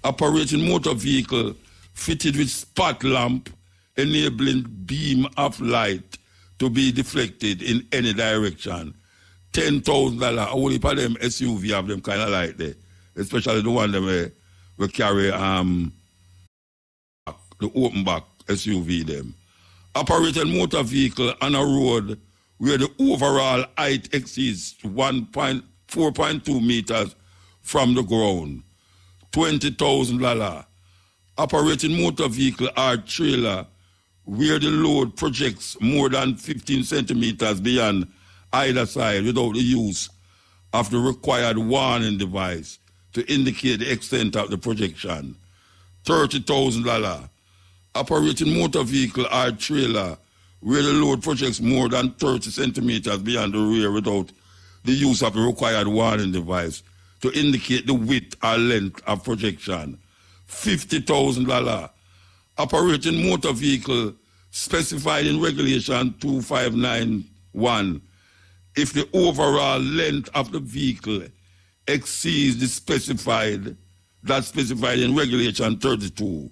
Operating motor vehicle fitted with spot lamp, enabling beam of light to be deflected in any direction. $10,000. A whole heap of them SUV have them kind of light there. Especially the one that we carry the open back SUV them. Operating motor vehicle on a road where the overall height exceeds 4.2 meters from the ground. $20,000. Operating motor vehicle or trailer where the load projects more than 15 centimeters beyond either side without the use of the required warning device to indicate the extent of the projection. $30,000. Operating motor vehicle or trailer where the load projects more than 30 centimeters beyond the rear without the use of the required warning device to indicate the width or length of projection. $50,000. Operating motor vehicle specified in regulation 2591 if the overall length of the vehicle exceeds the specified in regulation 32.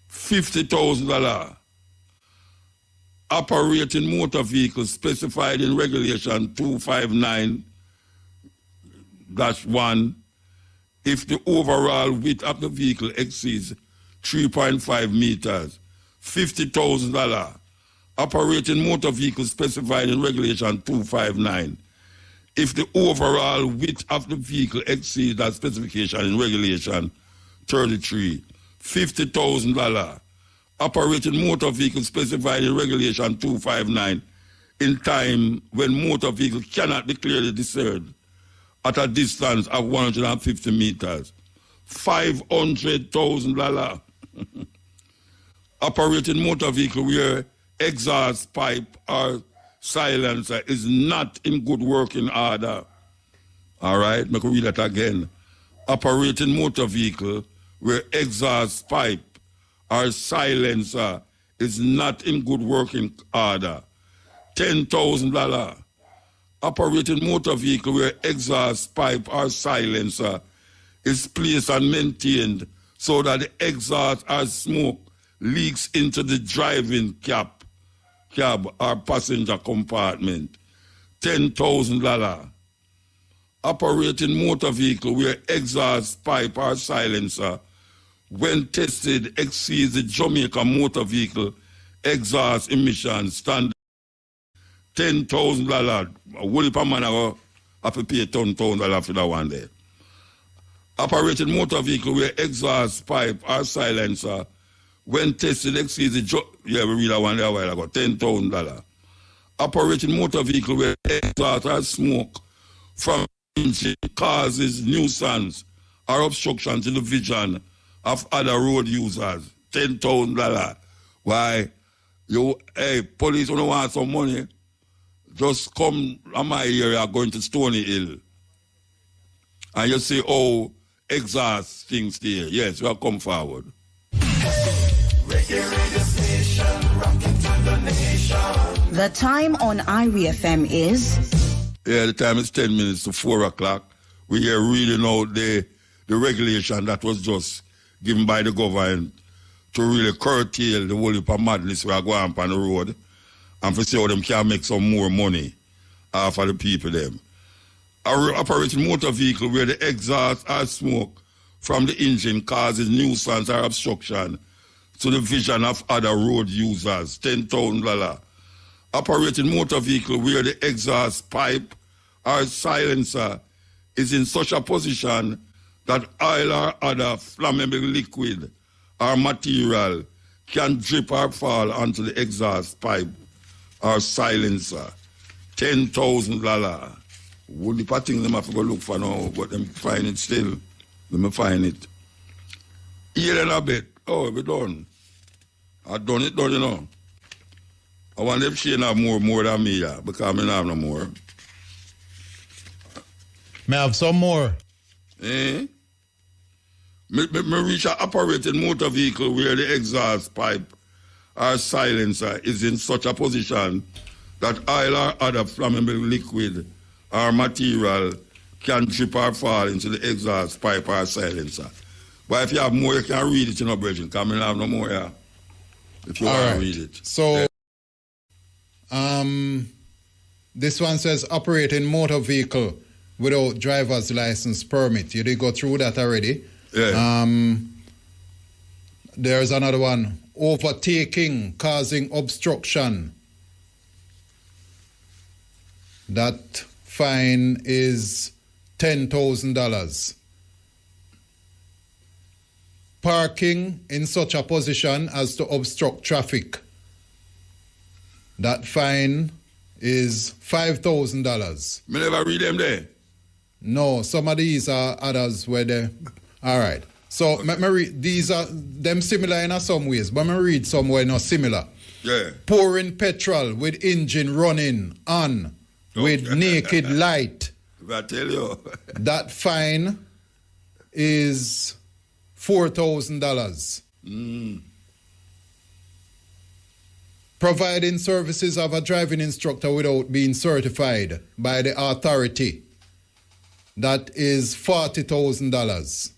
$50,000. Operating motor vehicle specified in regulation 259-1 if the overall width of the vehicle exceeds 3.5 meters. $50,000. Operating motor vehicle specified in regulation 259 if the overall width of the vehicle exceeds that specification in regulation 33. $50,000. Operating motor vehicle specified in regulation 259 in time when motor vehicle cannot be clearly discerned at a distance of 150 meters. $500,000. operating motor vehicle where exhaust pipe or silencer is not in good working order. All right, make me read that again. Operating motor vehicle where exhaust pipe or silencer is not in good working order. $10,000. Operating motor vehicle where exhaust pipe or silencer is placed and maintained so that the exhaust or smoke leaks into the driving cab or passenger compartment. $10,000. Operating motor vehicle where exhaust pipe or silencer, when tested, exceeds the Jamaica motor vehicle exhaust emission standard. $10,000. A whole heap of man have to pay $10,000 for that one there. Operating motor vehicle where exhaust pipe or silencer, when tested, exceeds the we read that one there a while ago. $10,000. Operating motor vehicle where exhaust or smoke from engine causes nuisance or obstruction to the vision of other road users. $10,000. Why? Police don't want some money. Just come to my area going to Stony Hill. And you say, oh, exhaust things there. Yes, we'll come forward. The time on IRIE-FM is? Yeah, the time is 10 minutes to 4 o'clock. We are reading out the regulation that was just given by the government to really curtail the whole heap of madness we are going on the road and for see how them can make some more money for the people them. Operating motor vehicle where the exhaust or smoke from the engine causes nuisance or obstruction to the vision of other road users. $10,000. Operating motor vehicle where the exhaust pipe or silencer is in such a position that oil or other flammable liquid or material can drip or fall onto the exhaust pipe or silencer. $10,000. Would the thing them have to go look for now, but them find it still. Let me find it. Here and a bit. Oh, we done. I done, you know. I want them to have more than me, yeah, because I don't have no more. May I have some more? Me reach an operating motor vehicle where the exhaust pipe or silencer is in such a position that oil or other flammable liquid or material can drip or fall into the exhaust pipe or silencer. But if you have more, you can read it in a version, because I don't have no more, yeah. If you want to read it. So, this one says operating motor vehicle without driver's license permit. You did go through that already. Yeah. There's another one. Overtaking, causing obstruction. That fine is $10,000. Parking in such a position as to obstruct traffic. That fine is $5,000. Me never read them there. No, some of these are others where they... All right. So, me read, these are them similar in some ways, but me read somewhere not similar. Yeah. Pouring petrol with engine running on with naked light. I tell you. That fine is $4,000. Providing services of a driving instructor without being certified by the authority. That is $40,000.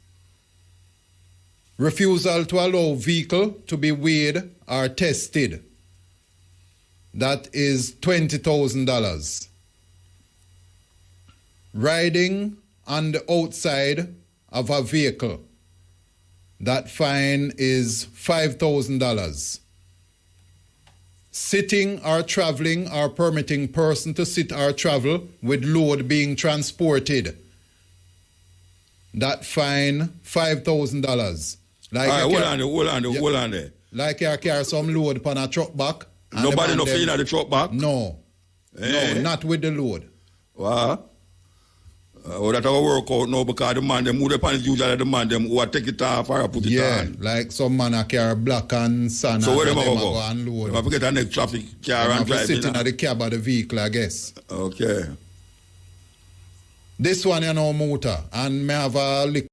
Refusal to allow vehicle to be weighed or tested. That is $20,000. Riding on the outside of a vehicle. That fine is $5,000. Sitting or traveling or permitting person to sit or travel with load being transported. That fine, $5,000. Like hold on there. Like you carry some load upon a truck back. Nobody no feeling at the truck back? No. No, not with the load. What? That will work out now because the man them who depend is usually the man them who are take it off or put it on. Like some man a carry black and sun So where and them go? unload. If I forget a next traffic car and drive sitting at the cab of the vehicle, I guess. Okay. This one you know motor and may have a lick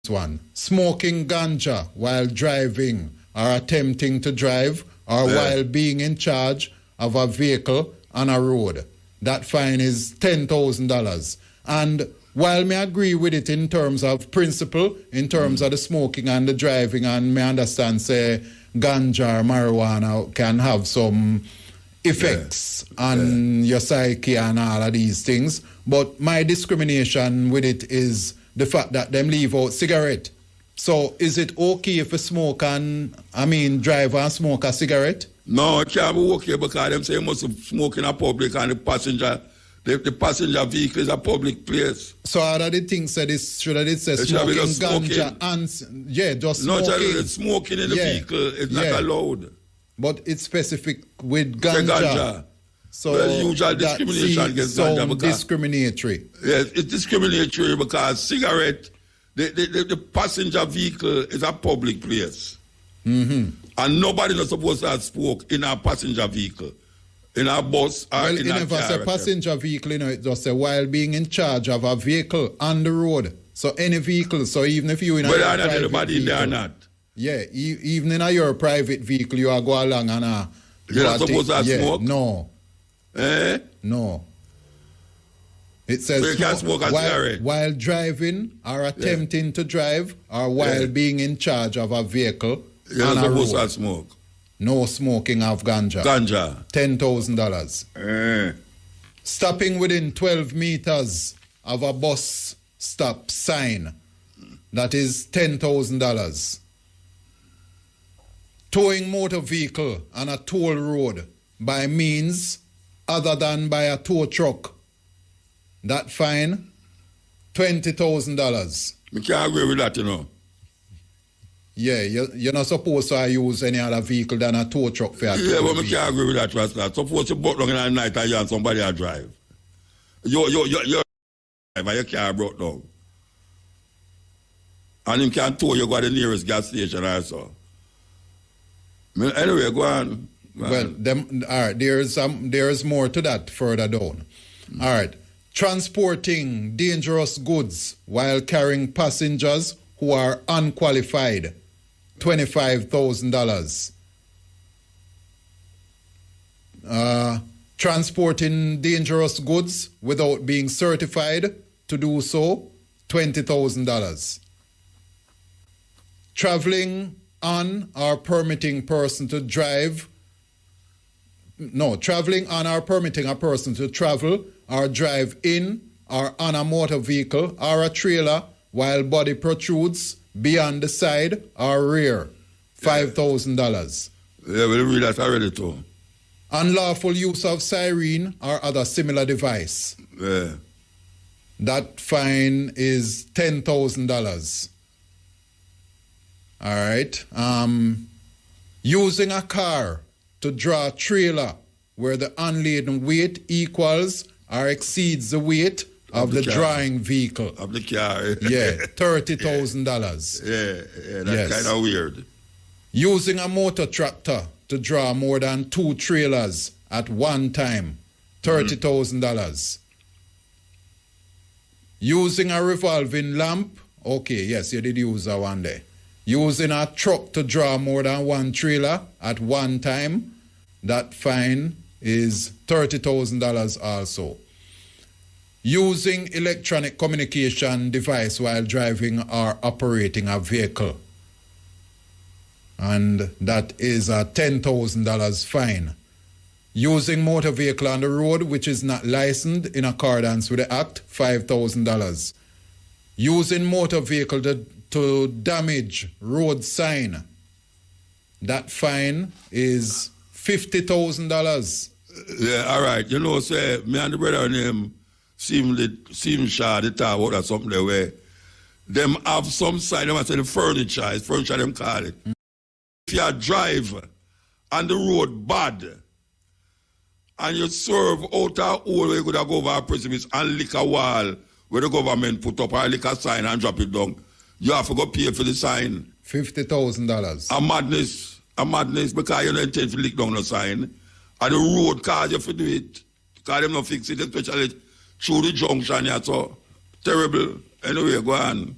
one. Smoking ganja while driving or attempting to drive or while being in charge of a vehicle on a road. That fine is $10,000. And while me agree with it in terms of principle, in terms of the smoking and the driving, and me understand say ganja or marijuana can have some effects on your psyche and all of these things, but my discrimination with it is the fact that them leave out cigarette. So is it okay if a smoke and, drive and smoke a cigarette? No, it can't be okay because them say you must smoke in a public and the passenger vehicle is a public place. So how do the things say this? Should I say smoking ganja and just smoking? No, smoking in the vehicle is not allowed. But it's specific with ganja. So usual discrimination against ganja. Discriminatory. Yes, it's discriminatory because cigarette, the passenger vehicle is a public place. Mm-hmm. And nobody is supposed to have smoke in a passenger vehicle, in a bus or in a car. Well, it never say passenger vehicle, it just say while being in charge of a vehicle on the road. So any vehicle, so even if you're in a private anybody vehicle, there or not. Yeah, even in your private vehicle, you are go along and you're not supposed to have smoke? No. No. It says so you can't smoke a cigarette while driving or attempting to drive or while being in charge of a vehicle. You're not supposed to have smoke. No smoking of ganja. $10,000. Stopping within 12 meters of a bus stop sign. That is $10,000. Towing motor vehicle on a toll road by means other than by a tow truck. That fine, $20,000. I can't agree with that, you know. Yeah, you're not supposed to use any other vehicle than a tow truck for a yeah, but I can't agree with that, Rasta. Suppose you brought down in the night and you and somebody a drive. You're drive and your car brought down. And him can tow you go to the nearest gas station also. Anyway, go on. Well, all right, there's more to that further down. All right. Transporting dangerous goods while carrying passengers who are unqualified, $25,000. Transporting dangerous goods without being certified to do so, $20,000. Traveling on or permitting person to drive. No, traveling on or permitting a person to travel or drive in or on a motor vehicle or a trailer while body protrudes beyond the side or rear, $5,000. Yeah, we read that already too. Unlawful use of siren or other similar device. Yeah. That fine is $10,000. All right. Using a car to draw a trailer where the unladen weight equals or exceeds the weight of the drawing vehicle. Of the car. Yeah, $30,000. Yeah, that's kind of weird. Using a motor tractor to draw more than 2 trailers at one time, $30,000. Using a revolving lamp, okay, yes, you did use that one day. Using a truck to draw more than 1 trailer at one time, that fine is $30,000 also. Using electronic communication device while driving or operating a vehicle, and that is a $10,000 fine. Using motor vehicle on the road which is not licensed in accordance with the Act, $5,000. Using motor vehicle to damage road sign, that fine is $50,000. Yeah, all right. You know, say, me and the brother name seem shy, they talk about that something there where them have some sign, them say the furniture, it's furniture them call it. If you drive on the road bad and you serve out a hole where you could go over a precipice and lick a wall where the government put up a liquor sign and drop it down. You have to go pay for the sign. $50,000. A madness, because you don't intend to lick down the sign. And the road cars, you have to do it. Because them not fix it, especially through the junction, yeah, so terrible. Anyway, go on.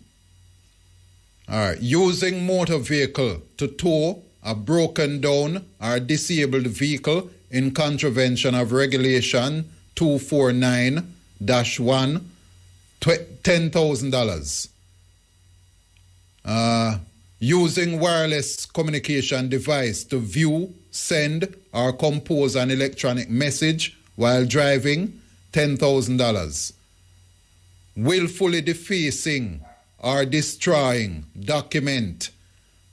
All right. Using motor vehicle to tow a broken down or disabled vehicle in contravention of regulation 249-1, $10,000. Using wireless communication device to view, send, or compose an electronic message while driving, $10,000. Willfully defacing or destroying document,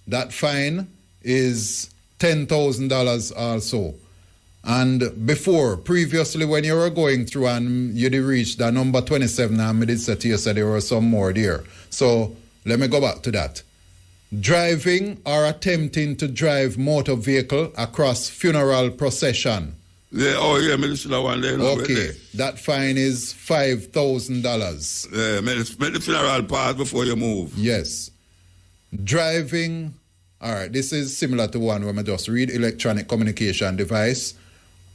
that fine is $10,000 also. And previously when you were going through and you did reach the number 27, and I did say to you that there were some more there. So let me go back to that. Driving or attempting to drive motor vehicle across funeral procession. Yeah, medicinal one there. Okay, that fine is $5,000. Yeah, make the funeral pass before you move. Yes. Driving, all right, this is similar to one where I just read electronic communication device,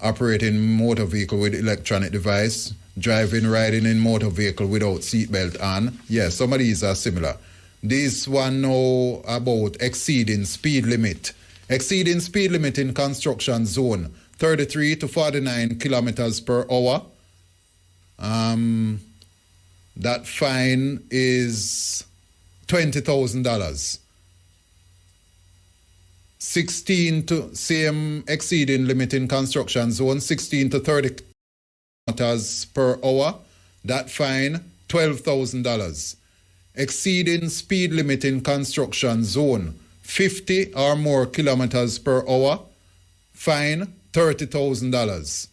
operating motor vehicle with electronic device, driving, riding in motor vehicle without seatbelt on. Yeah, some of these are similar. This one know about exceeding speed limit. Exceeding speed limit in construction zone, 33 to 49 kilometers per hour. That fine is $20,000. 16 to same exceeding limit in construction zone, 16 to 30 kilometers per hour. That fine, $12,000. Exceeding speed limit in construction zone, 50 or more kilometers per hour, fine, $30,000.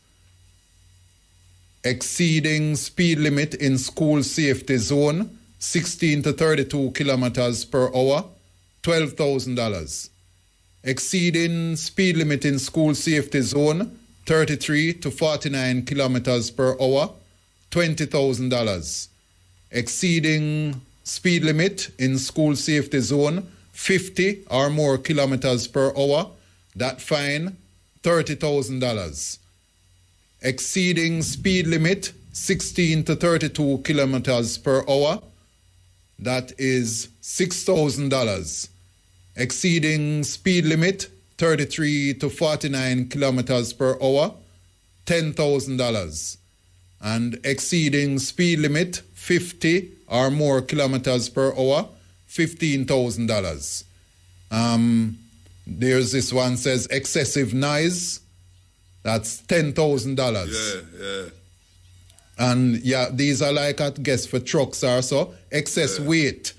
Exceeding speed limit in school safety zone, 16 to 32 kilometers per hour, $12,000. Exceeding speed limit in school safety zone, 33 to 49 kilometers per hour, $20,000. Exceeding speed limit in school safety zone, 50 or more kilometers per hour, that fine, $30,000. Exceeding speed limit, 16 to 32 kilometers per hour, that is $6,000. Exceeding speed limit, 33 to 49 kilometers per hour, $10,000. And exceeding speed limit, 50 or more kilometers per hour, $15,000. There's this one says excessive noise, that's $10,000. Yeah. And yeah, these are like, I guess, for trucks or so. Excess weight,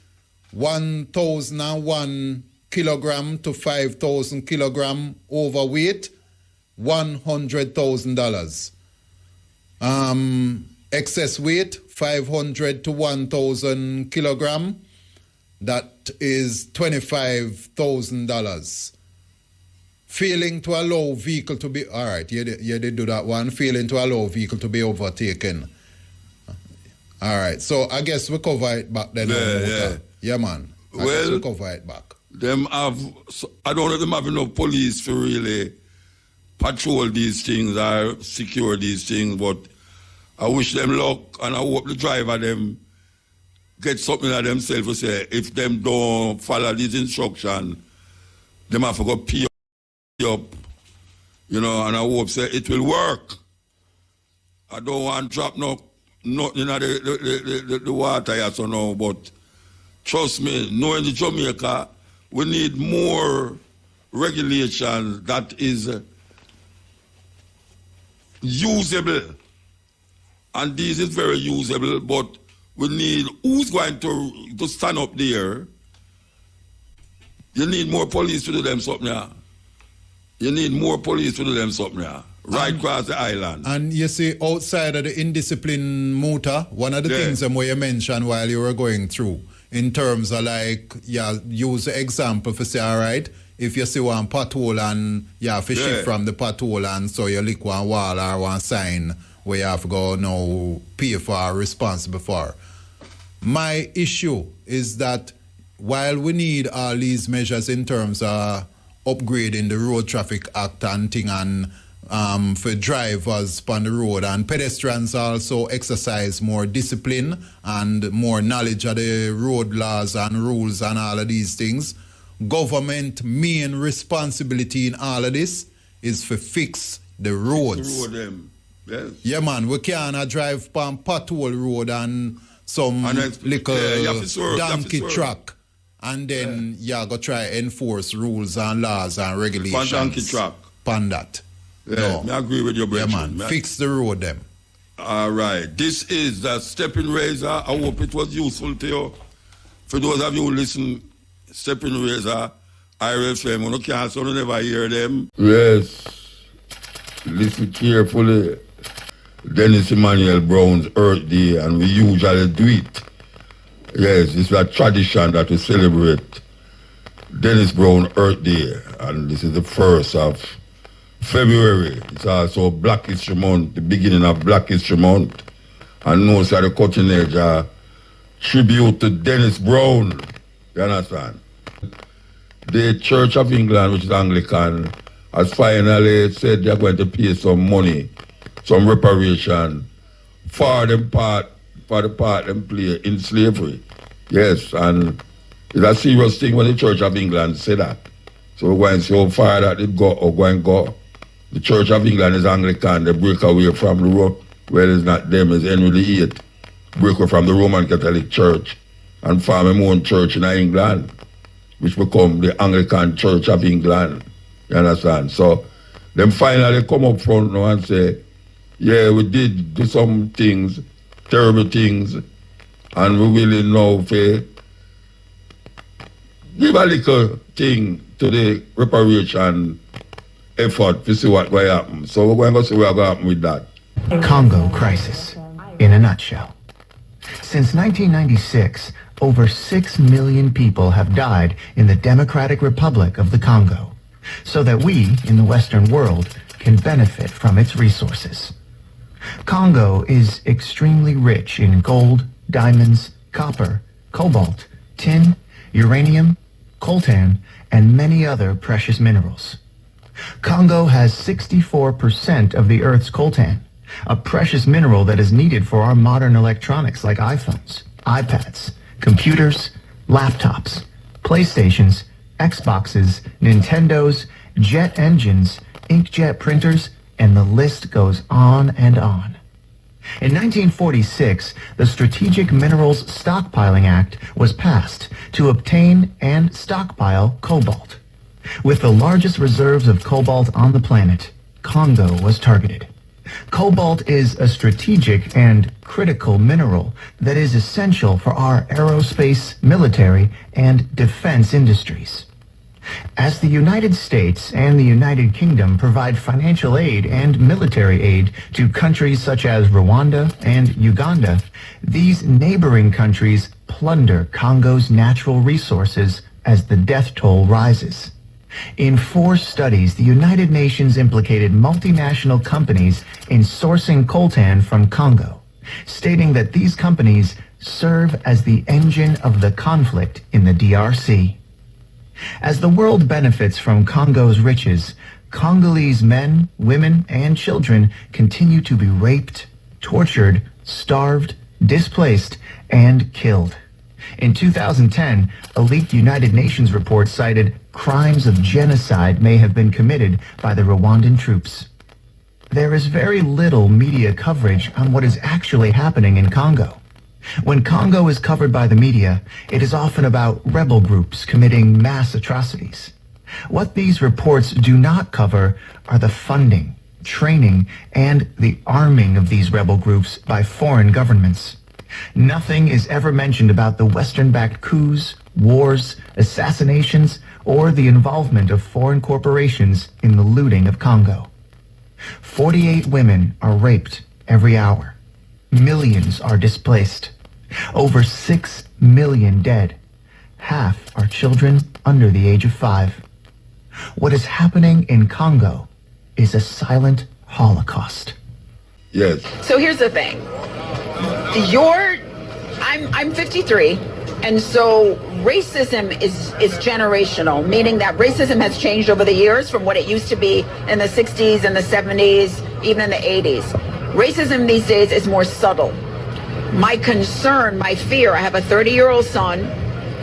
1,001 kilogram to 5,000 kilogram overweight, $100,000. Excess weight, 500 to 1,000 kilogram, that is $25,000. Failing to allow vehicle to be, all right, you did do that one. Failing to allow vehicle to be overtaken. All right, so I guess we cover it back then. Yeah, man. I guess we cover it back. I don't know if them have enough police to really patrol these things or secure these things, but I wish them luck, and I hope the driver them get something of themselves to say, if them don't follow these instructions, them have to go pee up, and I hope say it will work. I don't want to drop nothing in the water yet, so no, but trust me, knowing the Jamaica, we need more regulation that is usable. And this is very usable, but we need who's going to stand up there. You need more police to do them something now. Right across the island. And you see, outside of the indisciplined motor, one of the things that you mentioned while you were going through, in terms of use the example for say, all right, if you see one pothole and you have to shift from the pothole and so you lick one wall or one sign where you have to go now pay for or responsible for. My issue is that while we need all these measures in terms of upgrading the Road Traffic Act and thing and for drivers on the road and pedestrians also exercise more discipline and more knowledge of the road laws and rules and all of these things, government main responsibility in all of this is to fix the roads. Yes. Yeah, man, we can't drive on pothole road and some little donkey truck. And then you go try enforce rules and laws and regulations. Donkey truck. Pan that. Yeah, I agree with your brother. Yeah, man. Fix the road, them. All right. This is the Stepping Razor. I hope it was useful to you. For those of you who listen, Stepping Razor, IRFM, you can't so you never hear them. Yes. Listen carefully. Dennis Emmanuel Brown's Earth Day, and we usually do it. Yes, it's a tradition that we celebrate Dennis Brown Earth Day, and this is the 1st of February. It's also Black History Month, the beginning of Black History Month, and most of the cutting edge are tribute to Dennis Brown. You understand? The Church of England, which is Anglican, has finally said they're going to pay some money, some reparation for the part them play in slavery. Yes, and it's a serious thing when the Church of England say that. So we're going to see how far that it go or going to go. The Church of England is Anglican, they break away from the well, it's not them, it's Henry VIII. Break away from the Roman Catholic Church and form a own church in England, which become the Anglican Church of England. You understand? So them finally come up front now and say, yeah, we did do some things, terrible things, and we really know to give a little thing to the reparation effort to see what will happen. So we're going to see what will happen with that. Congo crisis, in a nutshell. Since 1996, over 6 million people have died in the Democratic Republic of the Congo, so that we, in the Western world, can benefit from its resources. Congo is extremely rich in gold, diamonds, copper, cobalt, tin, uranium, coltan, and many other precious minerals. Congo has 64% of the Earth's coltan, a precious mineral that is needed for our modern electronics like iPhones, iPads, computers, laptops, PlayStations, Xboxes, Nintendos, jet engines, inkjet printers, and the list goes on and on. In 1946, the Strategic Minerals Stockpiling Act was passed to obtain and stockpile cobalt. With the largest reserves of cobalt on the planet, Congo was targeted. Cobalt is a strategic and critical mineral that is essential for our aerospace, military, and defense industries. As the United States and the United Kingdom provide financial aid and military aid to countries such as Rwanda and Uganda, these neighboring countries plunder Congo's natural resources as the death toll rises. In 4 studies, the United Nations implicated multinational companies in sourcing coltan from Congo, stating that these companies serve as the engine of the conflict in the DRC. As the world benefits from Congo's riches, Congolese men, women, and children continue to be raped, tortured, starved, displaced, and killed. In 2010, a leaked United Nations report cited crimes of genocide may have been committed by the Rwandan troops. There is very little media coverage on what is actually happening in Congo. When Congo is covered by the media, it is often about rebel groups committing mass atrocities. What these reports do not cover are the funding, training, and the arming of these rebel groups by foreign governments. Nothing is ever mentioned about the Western-backed coups, wars, assassinations, or the involvement of foreign corporations in the looting of Congo. 48 women are raped every hour. Millions are displaced. Over 6 million dead. Half are children under the age of 5. What is happening in Congo is a silent Holocaust. Yes. So here's the thing. I'm 53, and so racism is generational, meaning that racism has changed over the years from what it used to be in the 60s and the 70s, even in the 80s. Racism these days is more subtle. My concern, my fear, I have a 30-year-old son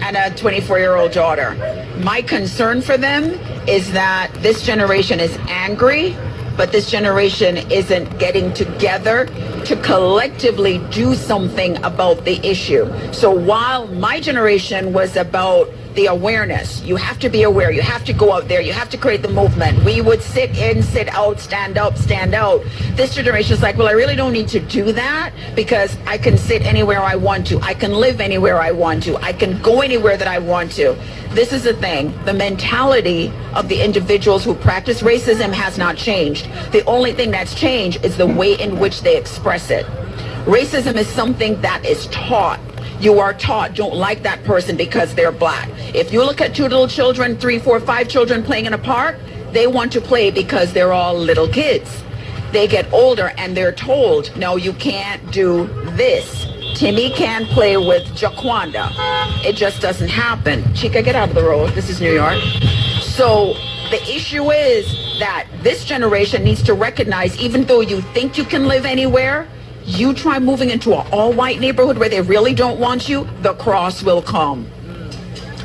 and a 24-year-old daughter. My concern for them is that this generation is angry, but this generation isn't getting together to collectively do something about the issue. So while my generation was about the awareness, you have to be aware, you have to go out there, you have to create the movement. We would sit in, sit out, stand up, stand out. This generation is like, well, I really don't need to do that because I can sit anywhere I want to. I can live anywhere I want to. I can go anywhere that I want to. This is the thing. The mentality of the individuals who practice racism has not changed. The only thing that's changed is the way in which they express it. Racism is something that is taught. You are taught, don't like that person because they're black. If you look at two little children, 3, 4, 5 children playing in a park, they want to play because they're all little kids. They get older and they're told, no, you can't do this. Timmy can play with Jaquanda. It just doesn't happen. Chica, get out of the road. This is New York. So the issue is that this generation needs to recognize, even though you think you can live anywhere, you try moving into an all-white neighborhood where they really don't want you, the cross will come.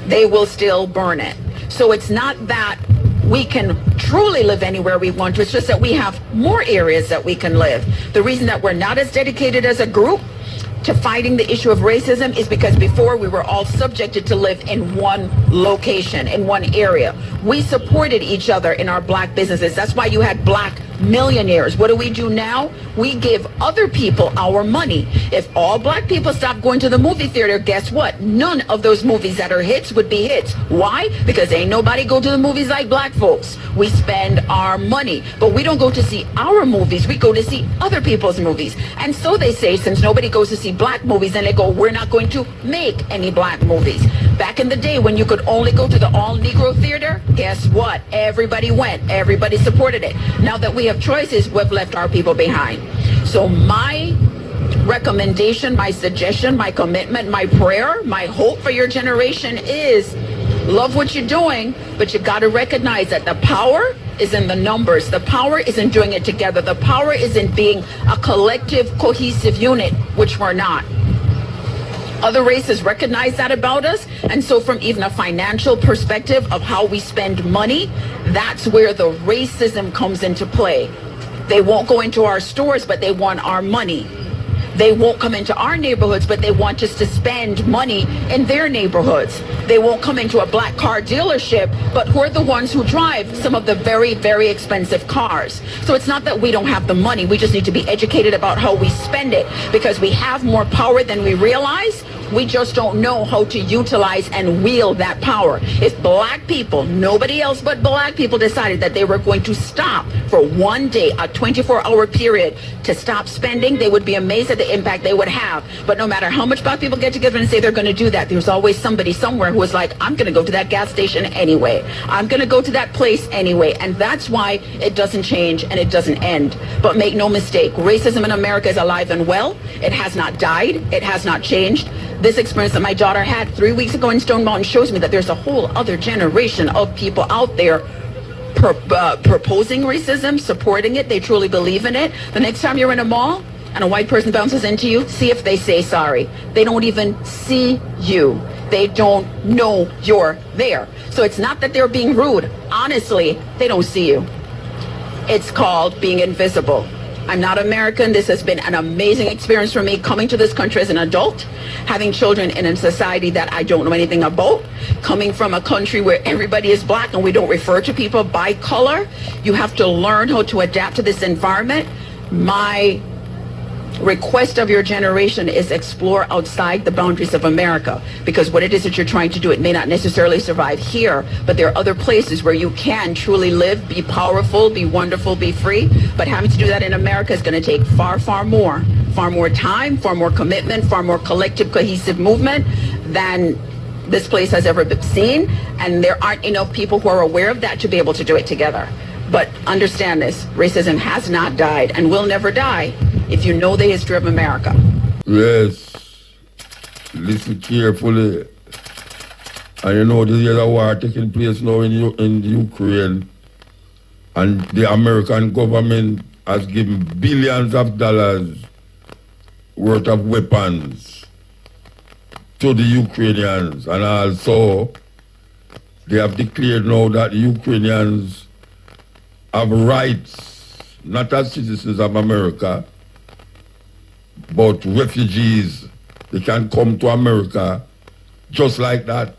They will still burn it. So it's not that we can truly live anywhere we want to. It's just that we have more areas that we can live. The reason that we're not as dedicated as a group to fighting the issue of racism is because before we were all subjected to live in one location, in one area. We supported each other in our black businesses. That's why you had black millionaires. What do we do now? We give other people our money. If all black people stop going to the movie theater, guess what? None of those movies that are hits would be hits. Why? Because ain't nobody go to the movies like black folks. We spend our money, but we don't go to see our movies. We go to see other people's movies. And so they say, since nobody goes to see black movies, then they go, we're not going to make any black movies. Back in the day when you could only go to the all-Negro theater, guess what? Everybody went. Everybody supported it. Now that we have choices, we've left our people behind. So my recommendation, my suggestion, my commitment, my prayer, my hope for your generation is love what you're doing, but you got to recognize that the power is in the numbers. The power is in doing it together. The power is in being a collective, cohesive unit, which we're not. Other races recognize that about us, and so from even a financial perspective of how we spend money, that's where the racism comes into play. They won't go into our stores, but they want our money. They won't come into our neighborhoods, but they want us to spend money in their neighborhoods. They won't come into a black car dealership, but we're the ones who drive some of the very, very expensive cars. So it's not that we don't have the money. We just need to be educated about how we spend it, because we have more power than we realize. We just don't know how to utilize and wield that power. If black people, nobody else but black people, decided that they were going to stop for one day, a 24-hour period, to stop spending, they would be amazed at the impact they would have. But no matter how much black people get together and say they're going to do that, there's always somebody somewhere who is like, I'm going to go to that gas station anyway. I'm going to go to that place anyway. And that's why it doesn't change and it doesn't end. But make no mistake, racism in America is alive and well. It has not died. It has not changed. This experience that my daughter had 3 weeks ago in Stone Mountain shows me that there's a whole other generation of people out there proposing racism, supporting it. They truly believe in it. The next time you're in a mall and a white person bounces into you, see if they say sorry. They don't even see you. They don't know you're there. So it's not that they're being rude. Honestly, they don't see you. It's called being invisible. I'm not American. This has been an amazing experience for me, coming to this country as an adult, having children in a society that I don't know anything about, coming from a country where everybody is black and we don't refer to people by color. You have to learn how to adapt to this environment. My request of your generation is explore outside the boundaries of America, because what it is that you're trying to do, it may not necessarily survive here, but there are other places where you can truly live, be powerful, be wonderful, be free. But having to do that in America is going to take far, far more time, far more commitment, far more collective, cohesive movement than this place has ever seen. And there aren't enough people who are aware of that to be able to do it together. But understand this, racism has not died and will never die if you know the history of America. Yes. listen carefully. And you know, there's a war taking place now in Ukraine. And the American government has given billions of dollars worth of weapons to the Ukrainians. And also, they have declared now that the Ukrainians have rights, not as citizens of America, but refugees. They can come to America just like that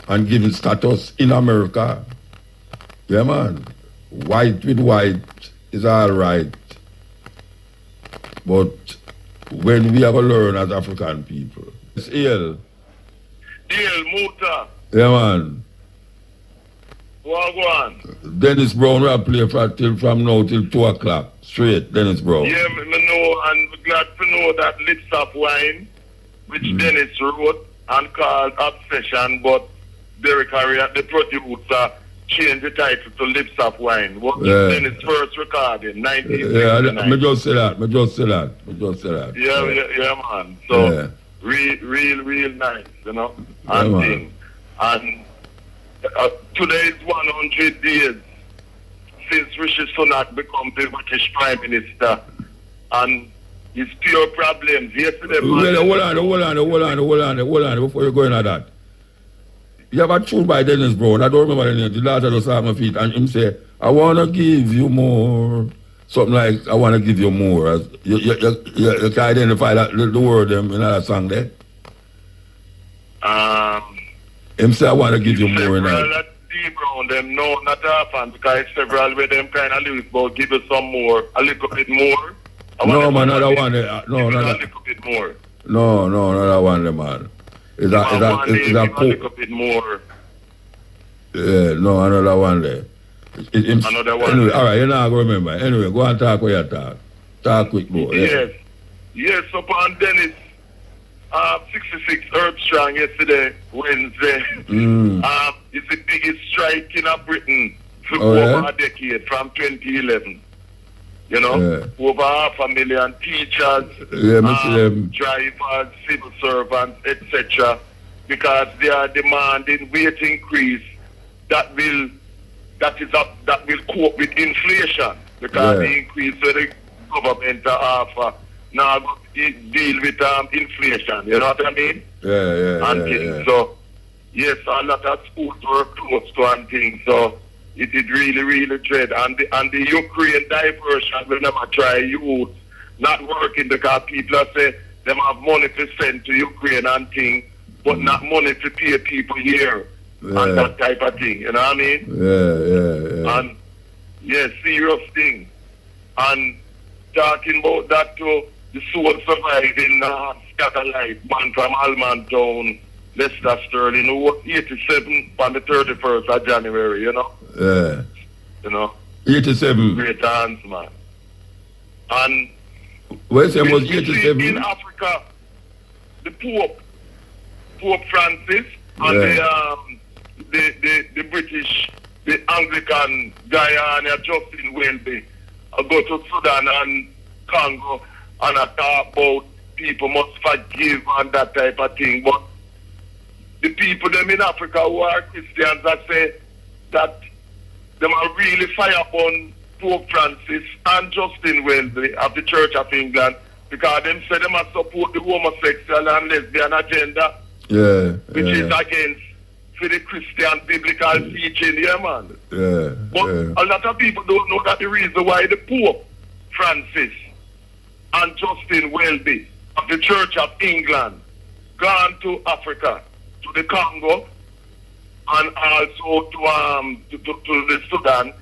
and given status in America. Yeah, man. White with white is all right. But when we have to learn as African people. It's ill. Muta. Yeah, man. Wagwan. Dennis Brown will play from now till 2 o'clock. Straight, Dennis Brown. Yeah, me know, and we're glad to know that Lips of Wine, which Dennis wrote and called Obsession, but Derek Harriet, the producer, changed the title to Lips of Wine. What was Dennis' first recording, 1969. Yeah, me just say that. Yeah, man. So, real nice, you know, and thing. And today is 100 days since Rishi Sunak became the British Prime Minister, and his pure problems. Yesterday, hold on, before you go into that. You have a tune by Dennis Brown, I don't remember the name, the last I just saw my feet, and him say, I want to give you more. Something like, I want to give you more. You can identify that, the word in that song there? Him say, I want to give you more in that. Brown, them no, not often, because several with them kind of lyrics about give us some more, a little bit more. No, man, not that one. No, not a little bit more. No, not that one, man. Is that a little bit more. Yeah, no, another one there. Another one. Anyway, all right, you're not going to remember. Anyway, go and talk where you talk. Talk quick, bro. Yes, upon Dennis. 66 Herb Strong yesterday, Wednesday. It's the biggest strike in Britain for over a decade, from 2011. You know, over 500,000 teachers, drivers, civil servants, etc. Because they are demanding wage increase that will cope with inflation. Because the increase that the government offer now deal with inflation. You know what I mean? Yeah. So, yes, a lot of schools were closed to and things. So, it is really dread. And the Ukraine diversion will never try youth not working because people say them have money to send to Ukraine and things, but not money to pay people here and that type of thing. You know what I mean? Yeah. And, serious thing. And talking about that too, the soul surviving Scatterlight, man from Almantown, Leicester Sterling, who was 87 on the 31st of January, you know? Yeah. You know? 87. Great hands, man. And well, it was 87. In Africa, the Pope Francis, and the British, the Anglican Guyana, Justin Welby, go to Sudan and Congo, and I talk about people must forgive and that type of thing. But the people them in Africa who are Christians that say that them are really fire on Pope Francis and Justin Welby of the Church of England, because them say them must support the homosexual and lesbian agenda, which is against for the Christian biblical teaching, man. But a lot of people don't know that the reason why the Pope Francis and Justin Welby of the Church of England gone to Africa, to the Congo, and also to the Sudan,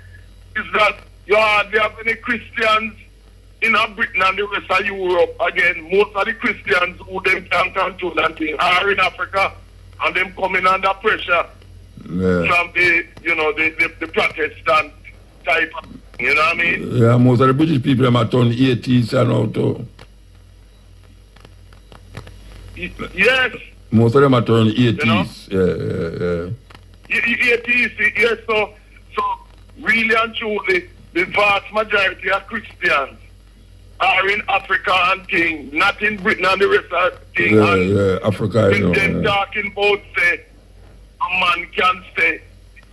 is that you hardly have any Christians in Britain and the rest of Europe. Again, most of the Christians who them can control and things are in Africa, and them coming under pressure from the Protestant type of, you know what I mean? Yeah, most of the British people them are turned atheists and all too. Yes. Most of them are turned atheists. You know? Atheists, yes. So really and truly, the vast majority are Christians. are in Africa and thing, not in Britain and the rest of the thing. Yeah, and yeah, Africa, you know. them Yeah. talking about say a man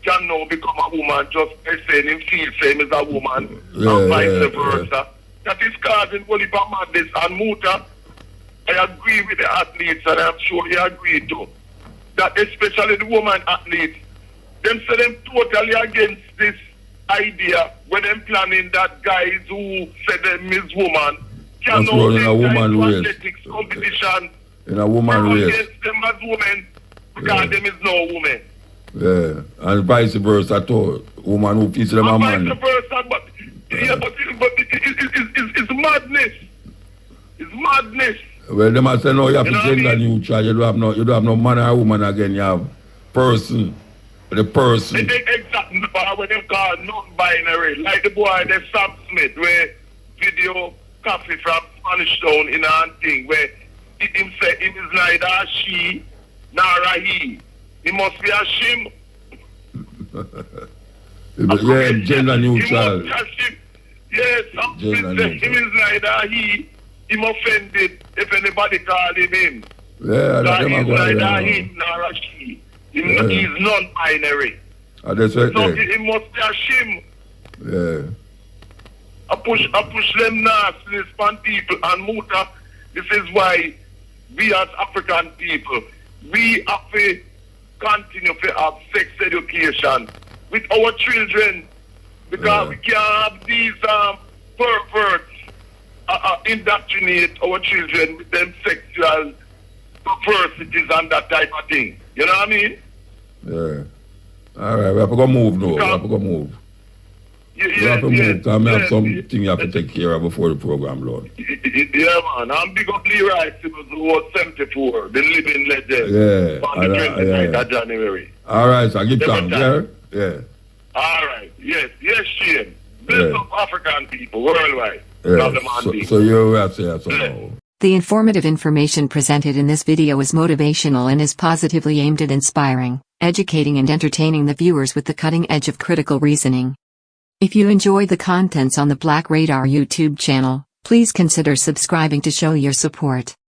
can now become a woman just by saying him feel same as a woman and vice versa. That is causing only madness and Muta. I agree with the athletes, and I'm sure you agree too. That especially the woman athletes, them say them totally against this idea when them planning that guys who say them is woman can now in a woman race. athletics competition In a woman race. against them as women because them is no woman. Yeah, and vice versa too. Woman who feels them a man. Vice versa, but it's madness. It's madness. Well, them a say no, you have You to know what I gender mean? neutral. You don't have no man or woman again. You have person, the person. Exactly what them call non-binary. Like the boy, the Sam Smith, where video coffee from Spanish Town in a thing, where him say it is neither she nor a he. He must be a shim. Yeah, gender neutral. He must be a shim. Yes, Sam Gender Smith say him neutral. is neither a he. Him offended if anybody call him him. Yeah, That them a he's go neither there. he nor a she. Yeah. He's non-binary. That's right So there. he must be a shim. Yeah. I push them nastiness on people and Muta. This is why we as African people, we have to continue to have sex education with our children because we can't have these perverts indoctrinate our children with them sexual perversities and that type of thing. You know what I mean? Yeah. All right, we have to go move now. We have to go move. We have to move because we have something you have to take care of before the program, Lord. Yeah, man. I'm big up Lee Rice, who was 74, the living legend. Yeah. On the 29th of January. All right, so give thanks, yeah? Yeah. All right. Yes, Shane. Bless up African people worldwide. Yeah. So you have to say so. The informative information presented in this video is motivational and is positively aimed at inspiring, educating and entertaining the viewers with the cutting edge of critical reasoning. If you enjoy the contents on the Black Radar YouTube channel, please consider subscribing to show your support.